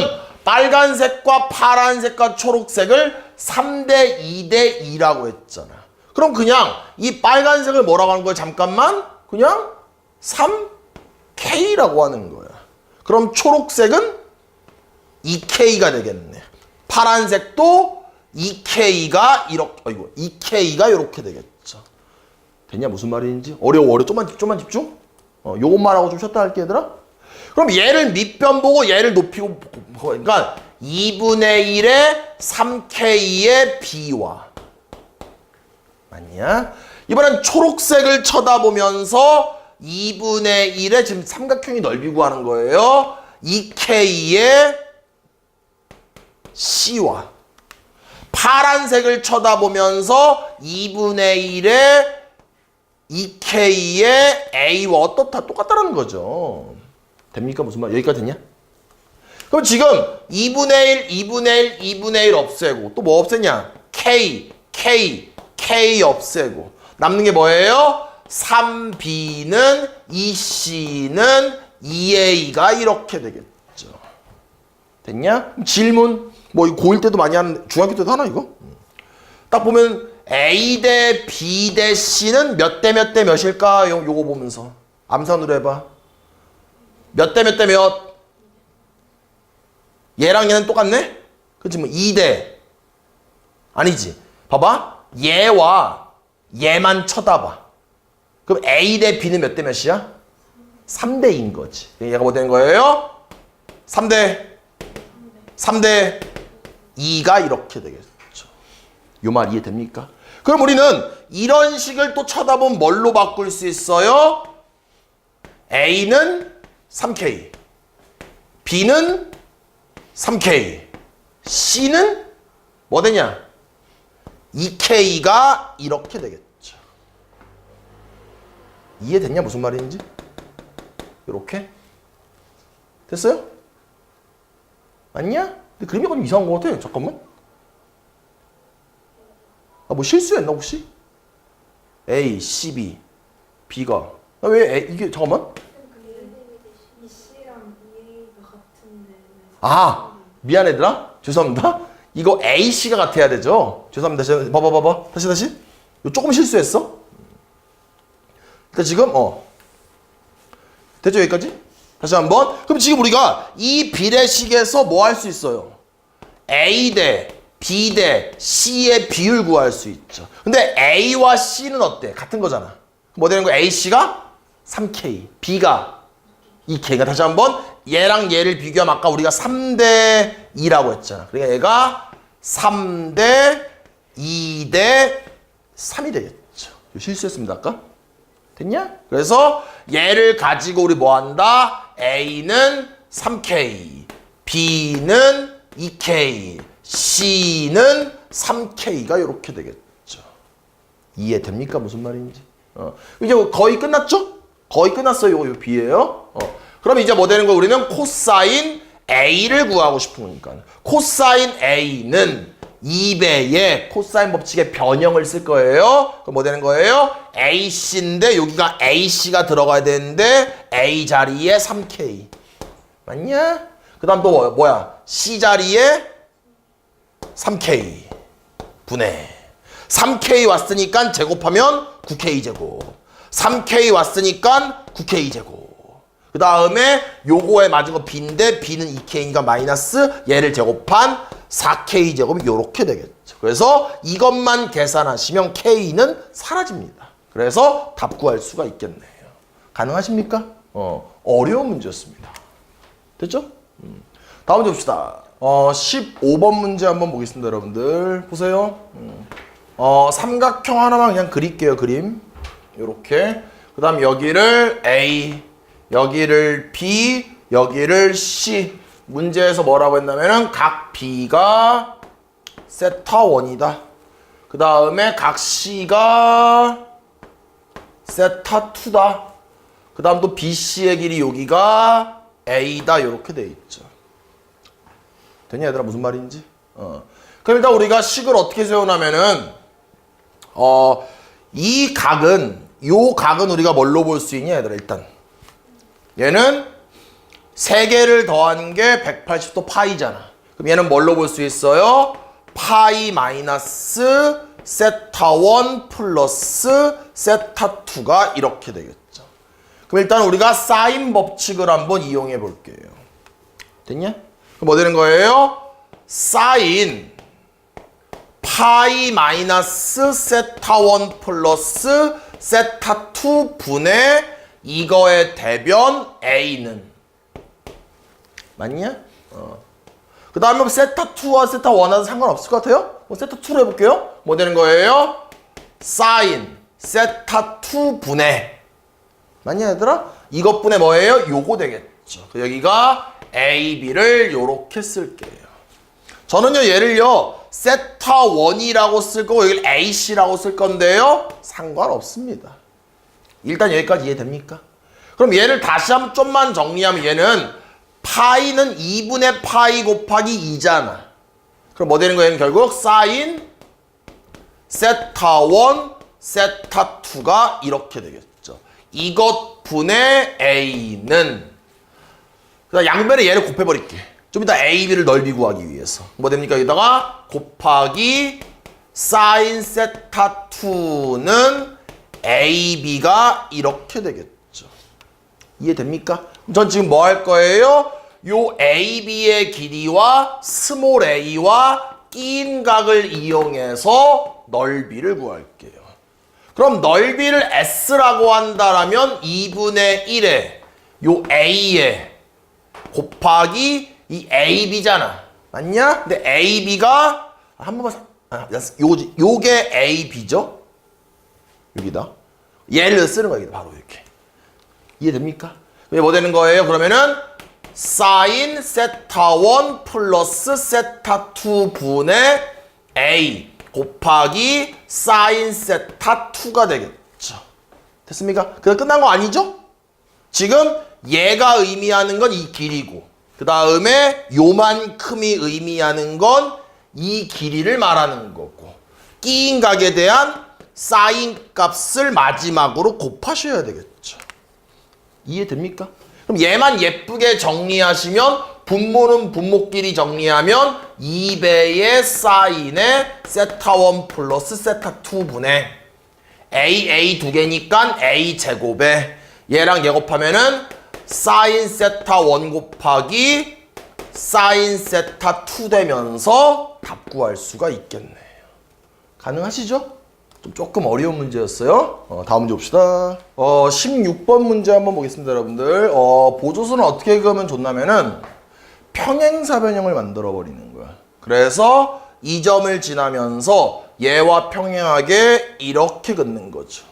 Speaker 1: 빨간색과 파란색과 초록색을 3대 2대 2라고 했잖아. 그럼 그냥 이 빨간색을 뭐라고 하는 거야? 잠깐만. 그냥 3K라고 하는 거야. 그럼 초록색은 2K가 되겠네. 파란색도 2K가 이렇게, 2K가 이렇게 되겠죠. 됐냐? 무슨 말인지? 어려워. 좀만 집중? 요것만 하고 좀 쉬었다 할게, 얘들아. 그럼 얘를 밑변 보고 얘를 높이고, 그러니까 2분의 1의 3K의 B와. 맞냐? 이번엔 초록색을 쳐다보면서 2분의 1의 지금 삼각형이 넓이 구하는 거예요. 2K의 C와. 파란색을 쳐다보면서 2분의 1의 2K의 A와 어떻다? 똑같다는 거죠. 됩니까? 무슨 말? 여기까지 됐냐? 그럼 지금 2분의 1, 2분의 1, 2분의 1 없애고 또 뭐 없앴냐? K 없애고 남는 게 뭐예요? 3B는 2C는 2A가 이렇게 되겠죠. 됐냐? 질문. 뭐 이거 고1 때도 많이 하는, 중학교 때도 하나 이거? 딱 보면 A 대 B 대 C는 몇 대 몇 대 몇일까? 요거 보면서 암산으로 해봐. 몇 대 몇 대 몇? 얘랑 얘는 똑같네? 그치? 뭐 2대. 아니지. 봐봐. 얘와 얘만 쳐다봐. 그럼 A 대 B는 몇 대 몇이야? 3대인 거지. 얘가 뭐 된 거예요? 3대 2가 이렇게 되겠죠. 요 말 이해됩니까? 그럼 우리는 이런 식을 또 쳐다보면 뭘로 바꿀 수 있어요? A는 3K, B는 3K, C는 뭐 되냐? 2K가 이렇게 되겠죠. 이해됐냐? 무슨 말인지? 이렇게? 됐어요? 맞냐? 근데 그림이 좀 이상한 것 같아. 잠깐만. 뭐 실수했나 혹시? A, C, B, B가 왜 이게 잠깐만. 아 미안 얘들아. 죄송합니다. 이거 A, C가 같아야 되죠. 죄송합니다. 봐봐. 다시. 이거 조금 실수했어. 일단 지금 됐죠 여기까지? 다시 한번. 그럼 지금 우리가 이 비례식에서 뭐 할 수 있어요? A 대 B 대 C의 비율 구할 수 있죠. 근데 A와 C는 어때? 같은 거잖아. 뭐 되는 거야? AC가 3K, B가 2K가. 다시 한번 얘랑 얘를 비교하면 아까 우리가 3대 2라고 했잖아. 그러니까 얘가 3대 2대 3이 되겠죠. 실수했습니다 아까. 됐냐? 그래서 얘를 가지고 우리 뭐 한다? A는 3K, B는 2K, C는 3K가 이렇게 되겠죠. 이해됩니까? 무슨 말인지. 이제 거의 끝났죠? 거의 끝났어요. 요 B예요. 그럼 이제 뭐 되는 거? 우리는 코사인 A를 구하고 싶은 거니까. 코사인 A는 2배의 코사인 법칙의 변형을 쓸 거예요. 그럼 뭐 되는 거예요? AC인데 여기가 AC가 들어가야 되는데 A 자리에 3K. 맞냐? 그 다음 또 뭐야? C 자리에 3K 분의 3K 왔으니까 제곱하면 9K 제곱. 3K 왔으니까 9K 제곱. 그 다음에 요거에 맞은 거 B인데 B는 2K니까 마이너스 얘를 제곱한 4K 제곱이 요렇게 되겠죠. 그래서 이것만 계산하시면 K는 사라집니다. 그래서 답 구할 수가 있겠네요. 가능하십니까? 어려운 문제였습니다. 됐죠? 다음 문제 봅시다. 15번 문제 한번 보겠습니다, 여러분들. 보세요. 삼각형 하나만 그냥 그릴게요, 그림. 요렇게. 그 다음 여기를 A, 여기를 B, 여기를 C. 문제에서 뭐라고 했냐면은 각 B가 세타 1이다. 그 다음에 각 C가 세타 2다. 그 다음 또 BC의 길이 여기가 A다. 이렇게 돼 있죠. 됐냐 얘들아 무슨 말인지? 그럼 일단 우리가 식을 어떻게 세우냐면은 이 각은 요 각은 우리가 뭘로 볼 수 있냐 얘들아 일단 얘는 3개를 더한 게 180도 파이잖아. 그럼 얘는 뭘로 볼 수 있어요? 파이 마이너스 세타 1 플러스 세타 2가 이렇게 되겠죠. 그럼 일단 우리가 사인 법칙을 한번 이용해 볼게요. 됐냐? 그럼 뭐 되는 거예요? 사인 파이 마이너스 세타 1 플러스 세타 2 분의 이거의 대변 A는 맞냐? 그 다음에 세타 2와 세타 1하고 상관없을 것 같아요? 세타 2로 해볼게요. 뭐 되는 거예요? 사인 세타 2 분의 맞냐 얘들아? 이것 분의 뭐예요? 요거 되겠죠. 여기가 A, B를 요렇게 쓸게요. 저는요 얘를요 세타 1이라고 쓸 거고 여기를 AC라고 쓸 건데요. 상관없습니다. 일단 여기까지 이해됩니까? 그럼 얘를 다시 한번 좀만 정리하면 얘는 파이는 2분의 파이 곱하기 2잖아. 그럼 뭐 되는 거예요? 결국 사인 세타 1 세타 2가 이렇게 되겠죠. 이것 분의 A는 그다음 양변에 얘를 곱해버릴게. 좀 이따 A, B를 넓이 구하기 위해서 뭐 됩니까? 여기다가 곱하기 사인 세타 2는 A, B가 이렇게 되겠죠. 이해됩니까? 전 지금 뭐 할 거예요? 요 A, B의 길이와 스몰 a와 끼인 각을 이용해서 넓이를 구할게요. 그럼 넓이를 S라고 한다라면 2분의 1에 요 A에 곱하기 이 AB잖아. 맞냐? 근데 AB가 한 번만 요게 AB죠? 여기다. 얘를 쓰는 거야, 바로 이렇게. 이해됩니까? 뭐 되는 거예요? 그러면은 사인 세타 1 플러스 세타 2 분의 A 곱하기 사인 세타 2가 되겠죠. 됐습니까? 그럼 끝난 거 아니죠? 지금 얘가 의미하는 건 이 길이고 그 다음에 요만큼이 의미하는 건 이 길이를 말하는 거고 끼인 각에 대한 사인 값을 마지막으로 곱하셔야 되겠죠. 이해됩니까? 그럼 얘만 예쁘게 정리하시면 분모는 분모끼리 정리하면 2배의 사인의 세타 1 플러스 세타 2 분의 A 두 개니까 A 제곱에 얘랑 얘 곱하면은 사인 세타 1 곱하기 사인 세타 2 되면서 답 구할 수가 있겠네요. 가능하시죠? 조금 어려운 문제였어요. 다음 문제 봅시다. 16번 문제 한번 보겠습니다, 여러분들. 보조수는 어떻게 그으면 좋냐면은 평행사변형을 만들어 버리는 거야. 그래서 이 점을 지나면서 얘와 평행하게 이렇게 긋는 거죠.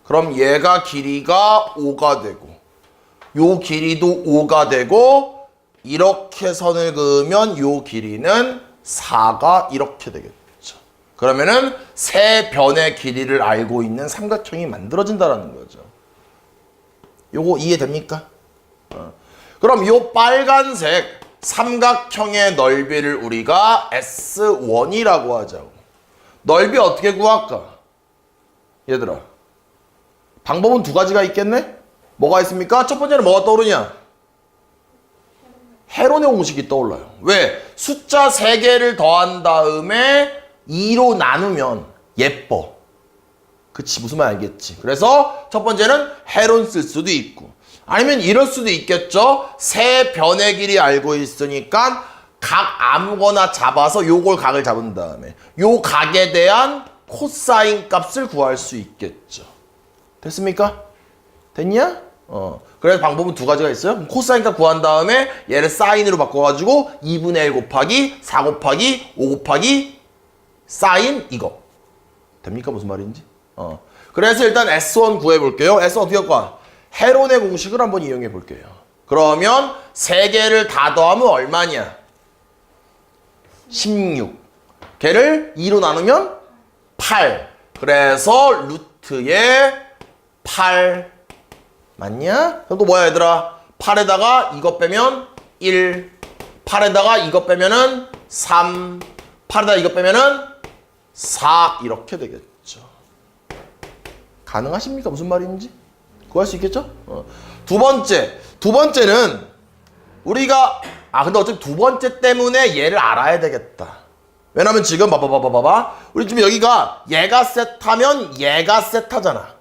Speaker 1: 그럼 얘가 길이가 5가 되고 요 길이도 5가 되고 이렇게 선을 그으면 요 길이는 4가 이렇게 되겠죠. 그러면은 세 변의 길이를 알고 있는 삼각형이 만들어진다는 거죠. 요거 이해됩니까? 그럼 요 빨간색 삼각형의 넓이를 우리가 S1이라고 하자고. 넓이 어떻게 구할까? 얘들아. 방법은 두 가지가 있겠네? 뭐가 있습니까? 첫 번째는 뭐가 떠오르냐? 헤론의 공식이 떠올라요. 왜? 숫자 3개를 더한 다음에 2로 나누면 예뻐. 그치, 무슨 말 알겠지? 그래서 첫 번째는 헤론 쓸 수도 있고, 아니면 이럴 수도 있겠죠? 세 변의 길이 알고 있으니까 각 아무거나 잡아서 요걸 각을 잡은 다음에 요 각에 대한 코사인 값을 구할 수 있겠죠. 됐습니까? 됐냐? 그래서 방법은 두 가지가 있어요. 코사인 값 구한 다음에 얘를 사인으로 바꿔가지고 2분의 1 곱하기 4 곱하기 5 곱하기 사인 이거. 됩니까? 무슨 말인지? 그래서 일단 S1 구해볼게요. S1 어떻게 할까? 헤론의 공식을 한번 이용해 볼게요. 그러면 3개를 다 더하면 얼마냐? 16. 걔를 2로 나누면 8. 그래서 루트에 8. 맞냐? 그럼 또 뭐야 얘들아? 8에다가 이거 빼면 1. 8에다가 이거 빼면은 3. 8에다가 이거 빼면은 4. 이렇게 되겠죠. 가능하십니까? 무슨 말인지? 구할 수 있겠죠? 두 번째는 우리가 근데 어차피 두 번째 때문에 얘를 알아야 되겠다. 왜냐면 지금 봐봐. 우리 지금 여기가 얘가 셋하면 얘가 셋하잖아.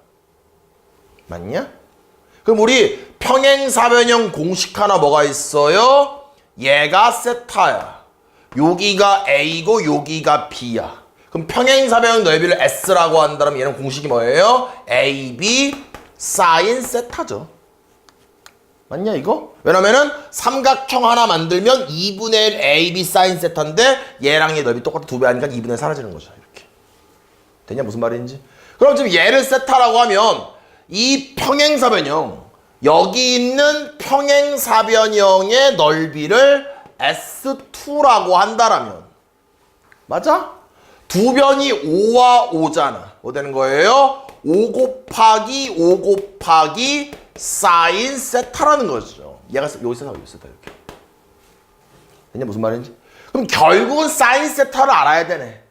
Speaker 1: 맞냐? 그럼 우리 평행사변형 공식 하나 뭐가 있어요? 얘가 세타야. 여기가 A고 여기가 B야. 그럼 평행사변형 넓이를 S라고 한다면 얘는 공식이 뭐예요? AB 사인 세타죠. 맞냐 이거? 왜냐면은 삼각형 하나 만들면 2분의 1 AB 사인 세타인데 얘랑 얘 넓이 똑같아 2배 하니까 2분의 1 사라지는 거죠. 이렇게. 되냐 무슨 말인지? 그럼 지금 얘를 세타라고 하면 이 평행사변형, 여기 있는 평행사변형의 넓이를 S2라고 한다라면, 맞아? 두 변이 5와 5잖아. 뭐 되는 거예요? 5 곱하기 5 곱하기 사인 세타라는 거죠. 얘가 여기 세타, 여기 세타 이렇게. 됐냐 무슨 말인지? 그럼 결국은 사인 세타를 알아야 되네.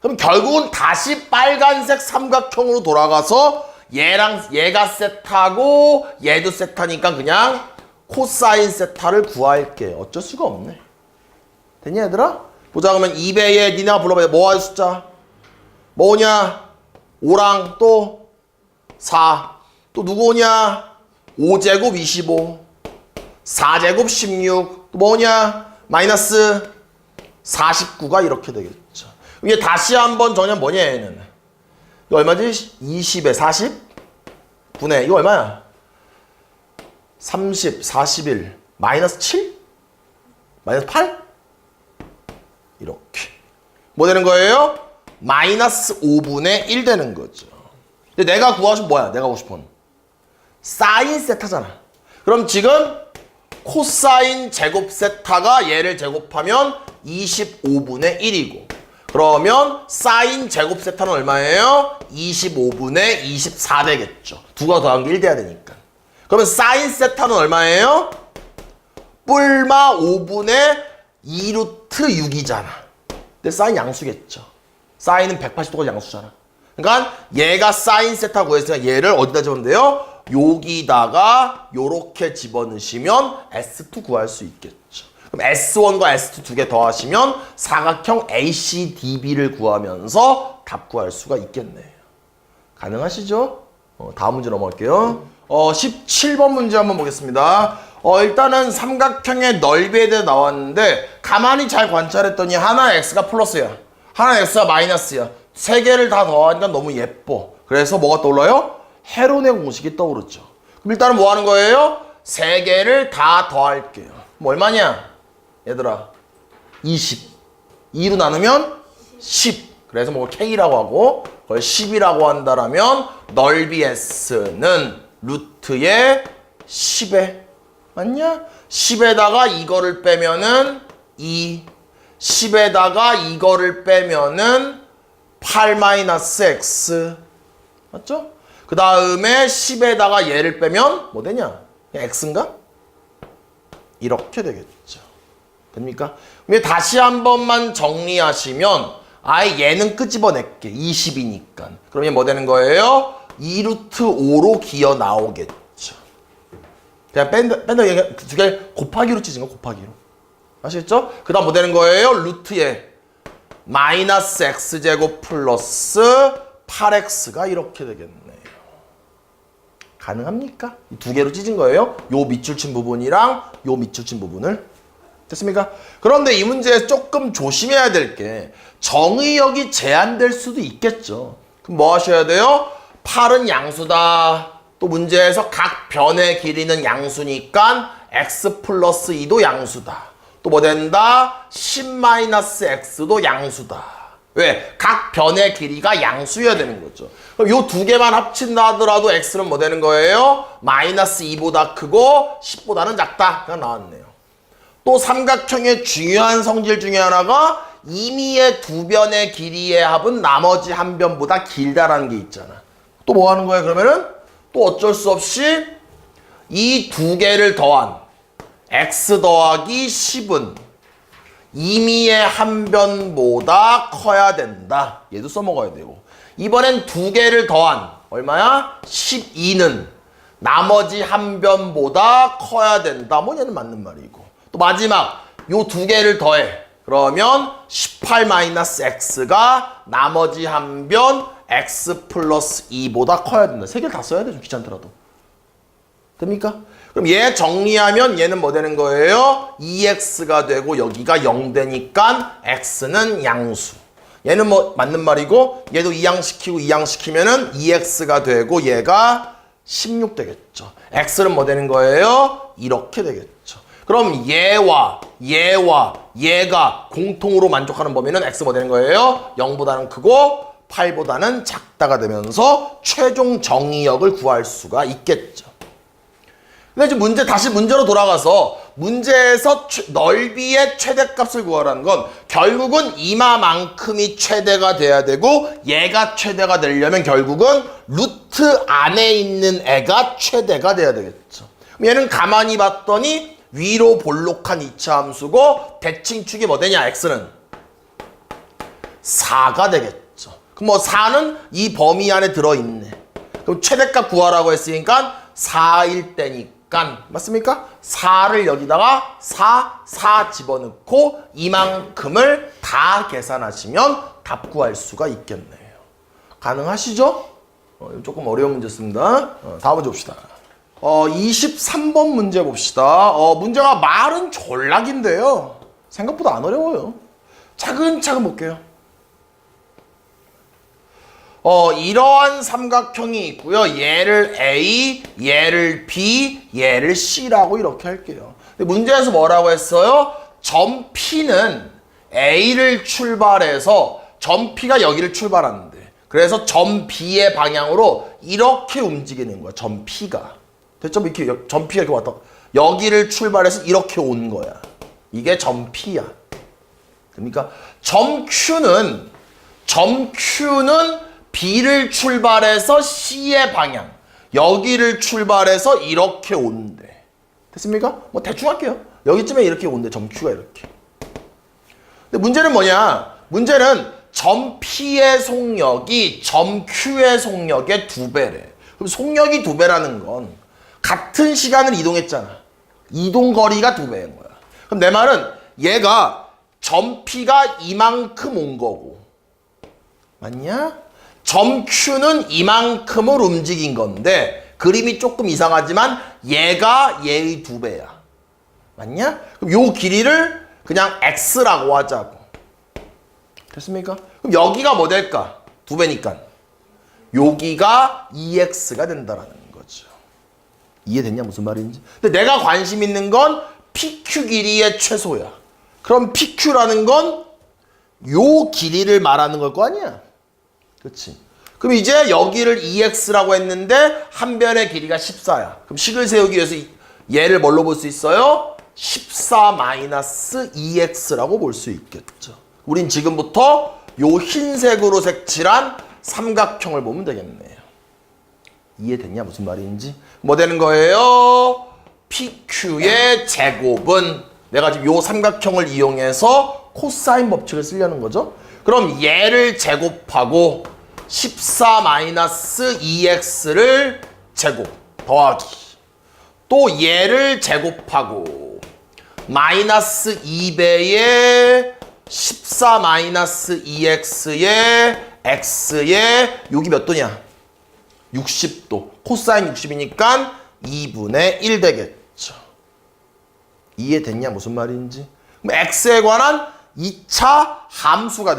Speaker 1: 그럼 결국은 다시 빨간색 삼각형으로 돌아가서 얘랑 얘가 세타고 얘도 세타니까 그냥 코사인 세타를 구할게. 어쩔 수가 없네. 됐냐 얘들아? 보자. 그러면 2배에 니네가 불러봐요. 뭐할 숫자? 뭐냐? 5랑 또 4. 또 누구 오냐? 5제곱 25. 4제곱 16. 또 뭐냐? 마이너스 49가 이렇게 되겠죠. 이게 다시 한번 정리하면 뭐냐 얘는. 이거 얼마지? 20에 40? 분의 이거 얼마야? 30, 41, 마이너스 7? 마이너스 8? 이렇게. 뭐 되는 거예요? 마이너스 5분의 1 되는 거죠. 근데 내가 구하고 싶은 뭐야? 내가 구하고 싶은 사인 세타잖아. 그럼 지금 코사인 제곱 세타가 얘를 제곱하면 25분의 1이고, 그러면 사인 제곱 세타는 얼마예요? 25분의 24 되겠죠. 두가 더한 게 1 돼야 되니까. 그러면 사인 세타는 얼마예요? 뿔마 5분의 2루트 6이잖아. 근데 사인 양수겠죠. 사인은 180도가 양수잖아. 그러니까 얘가 사인 세타 구했으니까 얘를 어디다 집어넣는데요? 여기다가 요렇게 집어넣으시면 S2 구할 수 있겠죠. 그럼 S1과 S2 두 개 더하시면 사각형 ACDB를 구하면서 답 구할 수가 있겠네요. 가능하시죠? 다음 문제 넘어갈게요. 17번 문제 한번 보겠습니다. 일단은 삼각형의 넓이에 대해 나왔는데 가만히 잘 관찰했더니 하나 x가 플러스야. 하나 x가 마이너스야. 세 개를 다 더하니까 너무 예뻐. 그래서 뭐가 떠올라요? 헤론의 공식이 떠오르죠. 그럼 일단은 뭐 하는 거예요? 세 개를 다 더할게요. 뭐 얼마냐? 얘들아 20. 2로 나누면 10. 그래서 뭐 K라고 하고 그걸 10이라고 한다라면 넓이 S는 루트의 10에 맞냐? 10에다가 이거를 빼면은 2. 10에다가 이거를 빼면은 8-x. 맞죠? 그 다음에 10에다가 얘를 빼면 뭐 되냐? x인가? 이렇게 되겠죠. 됩니까? 그럼 다시 한 번만 정리하시면 아예 얘는 끄집어낼게. 20이니까. 그럼 얘 뭐 되는 거예요? 2루트 5로 기어 나오겠죠. 그냥 뺀다 얘 두 개 곱하기로 찢은 거 곱하기로. 아시겠죠? 그 다음 뭐 되는 거예요? 루트에 마이너스 x제곱 플러스 8x가 이렇게 되겠네요. 가능합니까? 이 두 개로 찢은 거예요. 요 밑줄 친 부분이랑 요 밑줄 친 부분을. 됐습니까? 그런데 이 문제에서 조금 조심해야 될 게 정의역이 제한될 수도 있겠죠. 그럼 뭐 하셔야 돼요? 8은 양수다. 또 문제에서 각 변의 길이는 양수니까 x 플러스 2도 양수다. 또 뭐 된다? 10-x도 양수다. 왜? 각 변의 길이가 양수여야 되는 거죠. 그럼 요 두 개만 합친다 하더라도 x는 뭐 되는 거예요? 마이너스 2보다 크고 10보다는 작다. 그냥 나왔네요. 또 삼각형의 중요한 성질 중에 하나가 임의의 두 변의 길이의 합은 나머지 한 변보다 길다라는 게 있잖아. 또 뭐 하는 거야 그러면은? 또 어쩔 수 없이 이 두 개를 더한 x 더하기 10은 임의의 한 변보다 커야 된다. 얘도 써먹어야 되고. 이번엔 두 개를 더한 얼마야? 12는 나머지 한 변보다 커야 된다. 뭐 얘는 맞는 말이고. 또 마지막 요 두 개를 더해. 그러면 18-x가 나머지 한 변 x 플러스 2보다 커야 된다. 세 개 다 써야 돼. 좀 귀찮더라도. 됩니까? 그럼 얘 정리하면 얘는 뭐 되는 거예요? 2x가 되고 여기가 0 되니까 x는 양수. 얘는 뭐 맞는 말이고 얘도 이항시키고 이항시키면은 2x가 되고 얘가 16 되겠죠. x는 뭐 되는 거예요? 이렇게 되겠죠. 그럼 얘와 얘가 공통으로 만족하는 범위는 x 뭐 되는 거예요? 0보다는 크고 8보다는 작다가 되면서 최종 정의역을 구할 수가 있겠죠. 근데 이제 다시 문제로 돌아가서 문제에서 넓이의 최대값을 구하라는 건 결국은 이마만큼이 최대가 돼야 되고 얘가 최대가 되려면 결국은 루트 안에 있는 애가 최대가 돼야 되겠죠. 얘는 가만히 봤더니 위로 볼록한 이차함수고 대칭축이 뭐 되냐? x는 4가 되겠죠. 그럼 뭐 4는 이 범위 안에 들어있네. 그럼 최대값 구하라고 했으니까 4일 때니까 맞습니까? 4를 여기다가 4 집어넣고 이만큼을 다 계산하시면 답 구할 수가 있겠네요. 가능하시죠? 조금 어려운 문제였습니다. 다음 문제 봅시다. 23번 문제 봅시다. 문제가 말은 졸락인데요. 생각보다 안 어려워요. 차근차근 볼게요. 이러한 삼각형이 있고요. 얘를 A, 얘를 B, 얘를 C라고 이렇게 할게요. 근데 문제에서 뭐라고 했어요? 점 P는 A를 출발해서 점 P가 여기를 출발하는데 그래서 점 B의 방향으로 이렇게 움직이는 거야. 점 P가. 됐죠? 이렇게 점 P가 이렇게 왔다. 여기를 출발해서 이렇게 온 거야. 이게 점 P야. 그러니까 점 Q는 B를 출발해서 C의 방향 여기를 출발해서 이렇게 온대. 됐습니까? 뭐 대충 할게요. 여기쯤에 이렇게 온대. 점 Q가 이렇게. 근데 문제는 뭐냐? 문제는 점 P의 속력이 점 Q의 속력의 2배래. 그럼 속력이 2배라는 건 같은 시간을 이동했잖아. 이동 거리가 2배인 거야. 그럼 내 말은 얘가 점 P가 이만큼 온 거고 맞냐? 점 Q는 이만큼을 움직인 건데 그림이 조금 이상하지만 얘가 얘의 2배야. 맞냐? 그럼 요 길이를 그냥 X라고 하자고. 됐습니까? 그럼 여기가 뭐 될까? 2배니까. 여기가 2X가 된다라는 거죠. 이해됐냐? 무슨 말인지? 근데 내가 관심 있는 건 PQ 길이의 최소야. 그럼 PQ라는 건 요 길이를 말하는 걸 거 아니야? 그렇지. 그럼 이제 여기를 2x라고 했는데 한 변의 길이가 14야. 그럼 식을 세우기 위해서 얘를 뭘로 볼 수 있어요? 14-2x라고 볼 수 있겠죠. 우린 지금부터 요 흰색으로 색칠한 삼각형을 보면 되겠네요. 이해됐냐? 무슨 말인지? 뭐 되는 거예요? PQ의 제곱은 내가 지금 요 삼각형을 이용해서 코사인 법칙을 쓰려는 거죠. 그럼 얘를 제곱하고 14-2x를 제곱 더하기 또 얘를 제곱하고 마이너스 2배의 14-2x의 x의 여기 몇 도냐? 60도. 코사인 60이니까 2분의 1 되겠죠. 이해됐냐? 무슨 말인지? 그럼 x에 관한 2차 함수가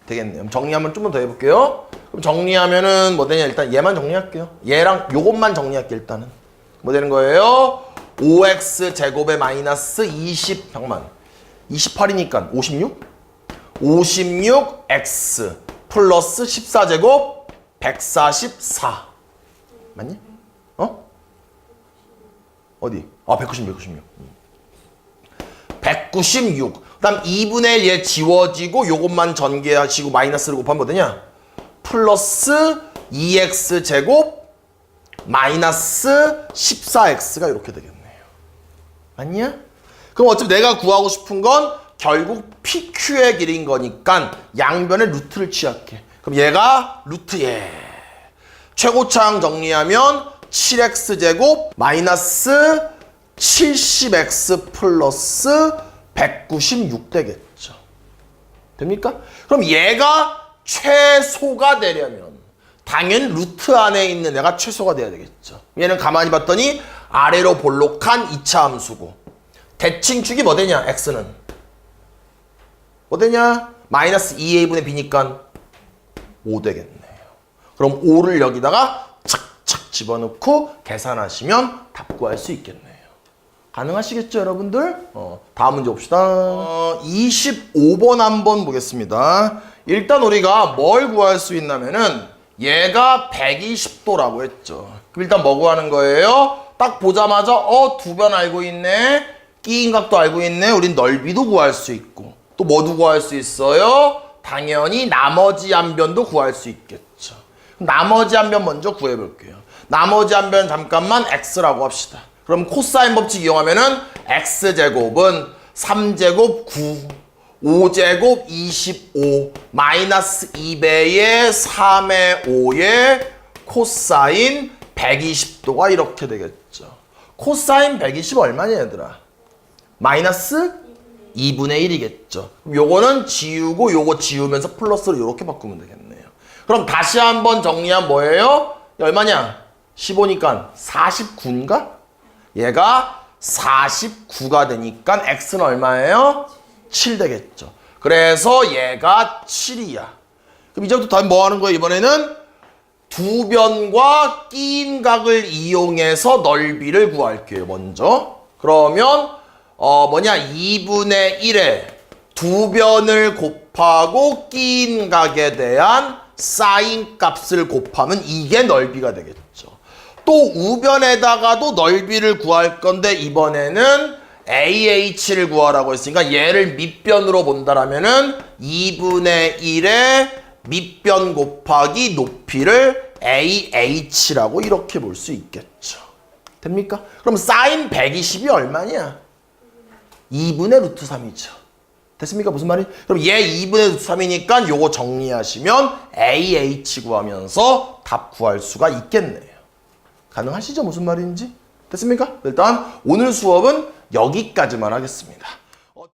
Speaker 1: 되겠네요. 정리하면 좀 더 해볼게요. 그럼 정리하면은 뭐 되냐? 일단 얘만 정리할게요. 얘랑 요것만 정리할게요. 일단은. 뭐 되는 거예요? 5x 제곱에 마이너스 20, 잠깐만. 28이니까 56? 56x 플러스 14제곱 144. 맞니? 어? 어디? 아, 196. 그 다음 2분의 1 얘 지워지고 요것만 전개하시고 마이너스를 곱하면 뭐 되냐? 플러스 2x 제곱 마이너스 14x가 이렇게 되겠네요. 맞냐? 그럼 어차피 내가 구하고 싶은 건 결국 PQ의 길인 거니까 양변의 루트를 취할게. 그럼 얘가 루트 얘. 최고차항 정리하면 7x 제곱 마이너스 70x 플러스 196 되겠죠. 됩니까? 그럼 얘가 최소가 되려면 당연히 루트 안에 있는 애가 최소가 돼야 되겠죠. 얘는 가만히 봤더니 아래로 볼록한 2차 함수고 대칭축이 뭐 되냐? x는 뭐 되냐? 마이너스 2a분의 b니까 5 되겠네요. 그럼 5를 여기다가 착착 집어넣고 계산하시면 답 구할 수 있겠네요. 가능하시겠죠, 여러분들? 다음 문제 봅시다. 25번 한번 보겠습니다. 일단 우리가 뭘 구할 수 있냐면은 얘가 120도라고 했죠. 그럼 일단 뭐 구하는 거예요? 딱 보자마자 두 변 알고 있네. 끼인 각도 알고 있네. 우린 넓이도 구할 수 있고 또 뭐도 구할 수 있어요? 당연히 나머지 한 변도 구할 수 있겠죠. 그럼 나머지 한 변 먼저 구해볼게요. 나머지 한 변 잠깐만 x라고 합시다. 그럼 코사인 법칙 이용하면은 x제곱은 3제곱 9, 5제곱 25, 마이너스 2배의 3의 5의 코사인 120도가 이렇게 되겠죠. 코사인 120 얼마냐 얘들아? 마이너스 2분의 1이겠죠. 요거는 지우고 요거 지우면서 플러스로 이렇게 바꾸면 되겠네요. 그럼 다시 한번 정리하면 뭐예요? 얼마냐? 15니까 49인가? 얘가 49가 되니까 x는 얼마예요? 7 되겠죠. 그래서 얘가 7이야. 그럼 이제부터 뭐 하는 거예요? 이번에는 두 변과 끼인 각을 이용해서 넓이를 구할게요. 먼저. 그러면 2분의 1에 두 변을 곱하고 끼인 각에 대한 사인 값을 곱하면 이게 넓이가 되겠죠. 또 우변에다가도 넓이를 구할 건데 이번에는 AH를 구하라고 했으니까 얘를 밑변으로 본다라면은 2분의 1의 밑변 곱하기 높이를 AH라고 이렇게 볼 수 있겠죠. 됩니까? 그럼 사인 120이 얼마냐? 2분의 루트 3이죠. 됐습니까? 무슨 말이? 그럼 얘 2분의 루트 3이니까 요거 정리하시면 AH 구하면서 답 구할 수가 있겠네요. 가능하시죠? 무슨 말인지? 됐습니까? 일단 오늘 수업은 여기까지만 하겠습니다.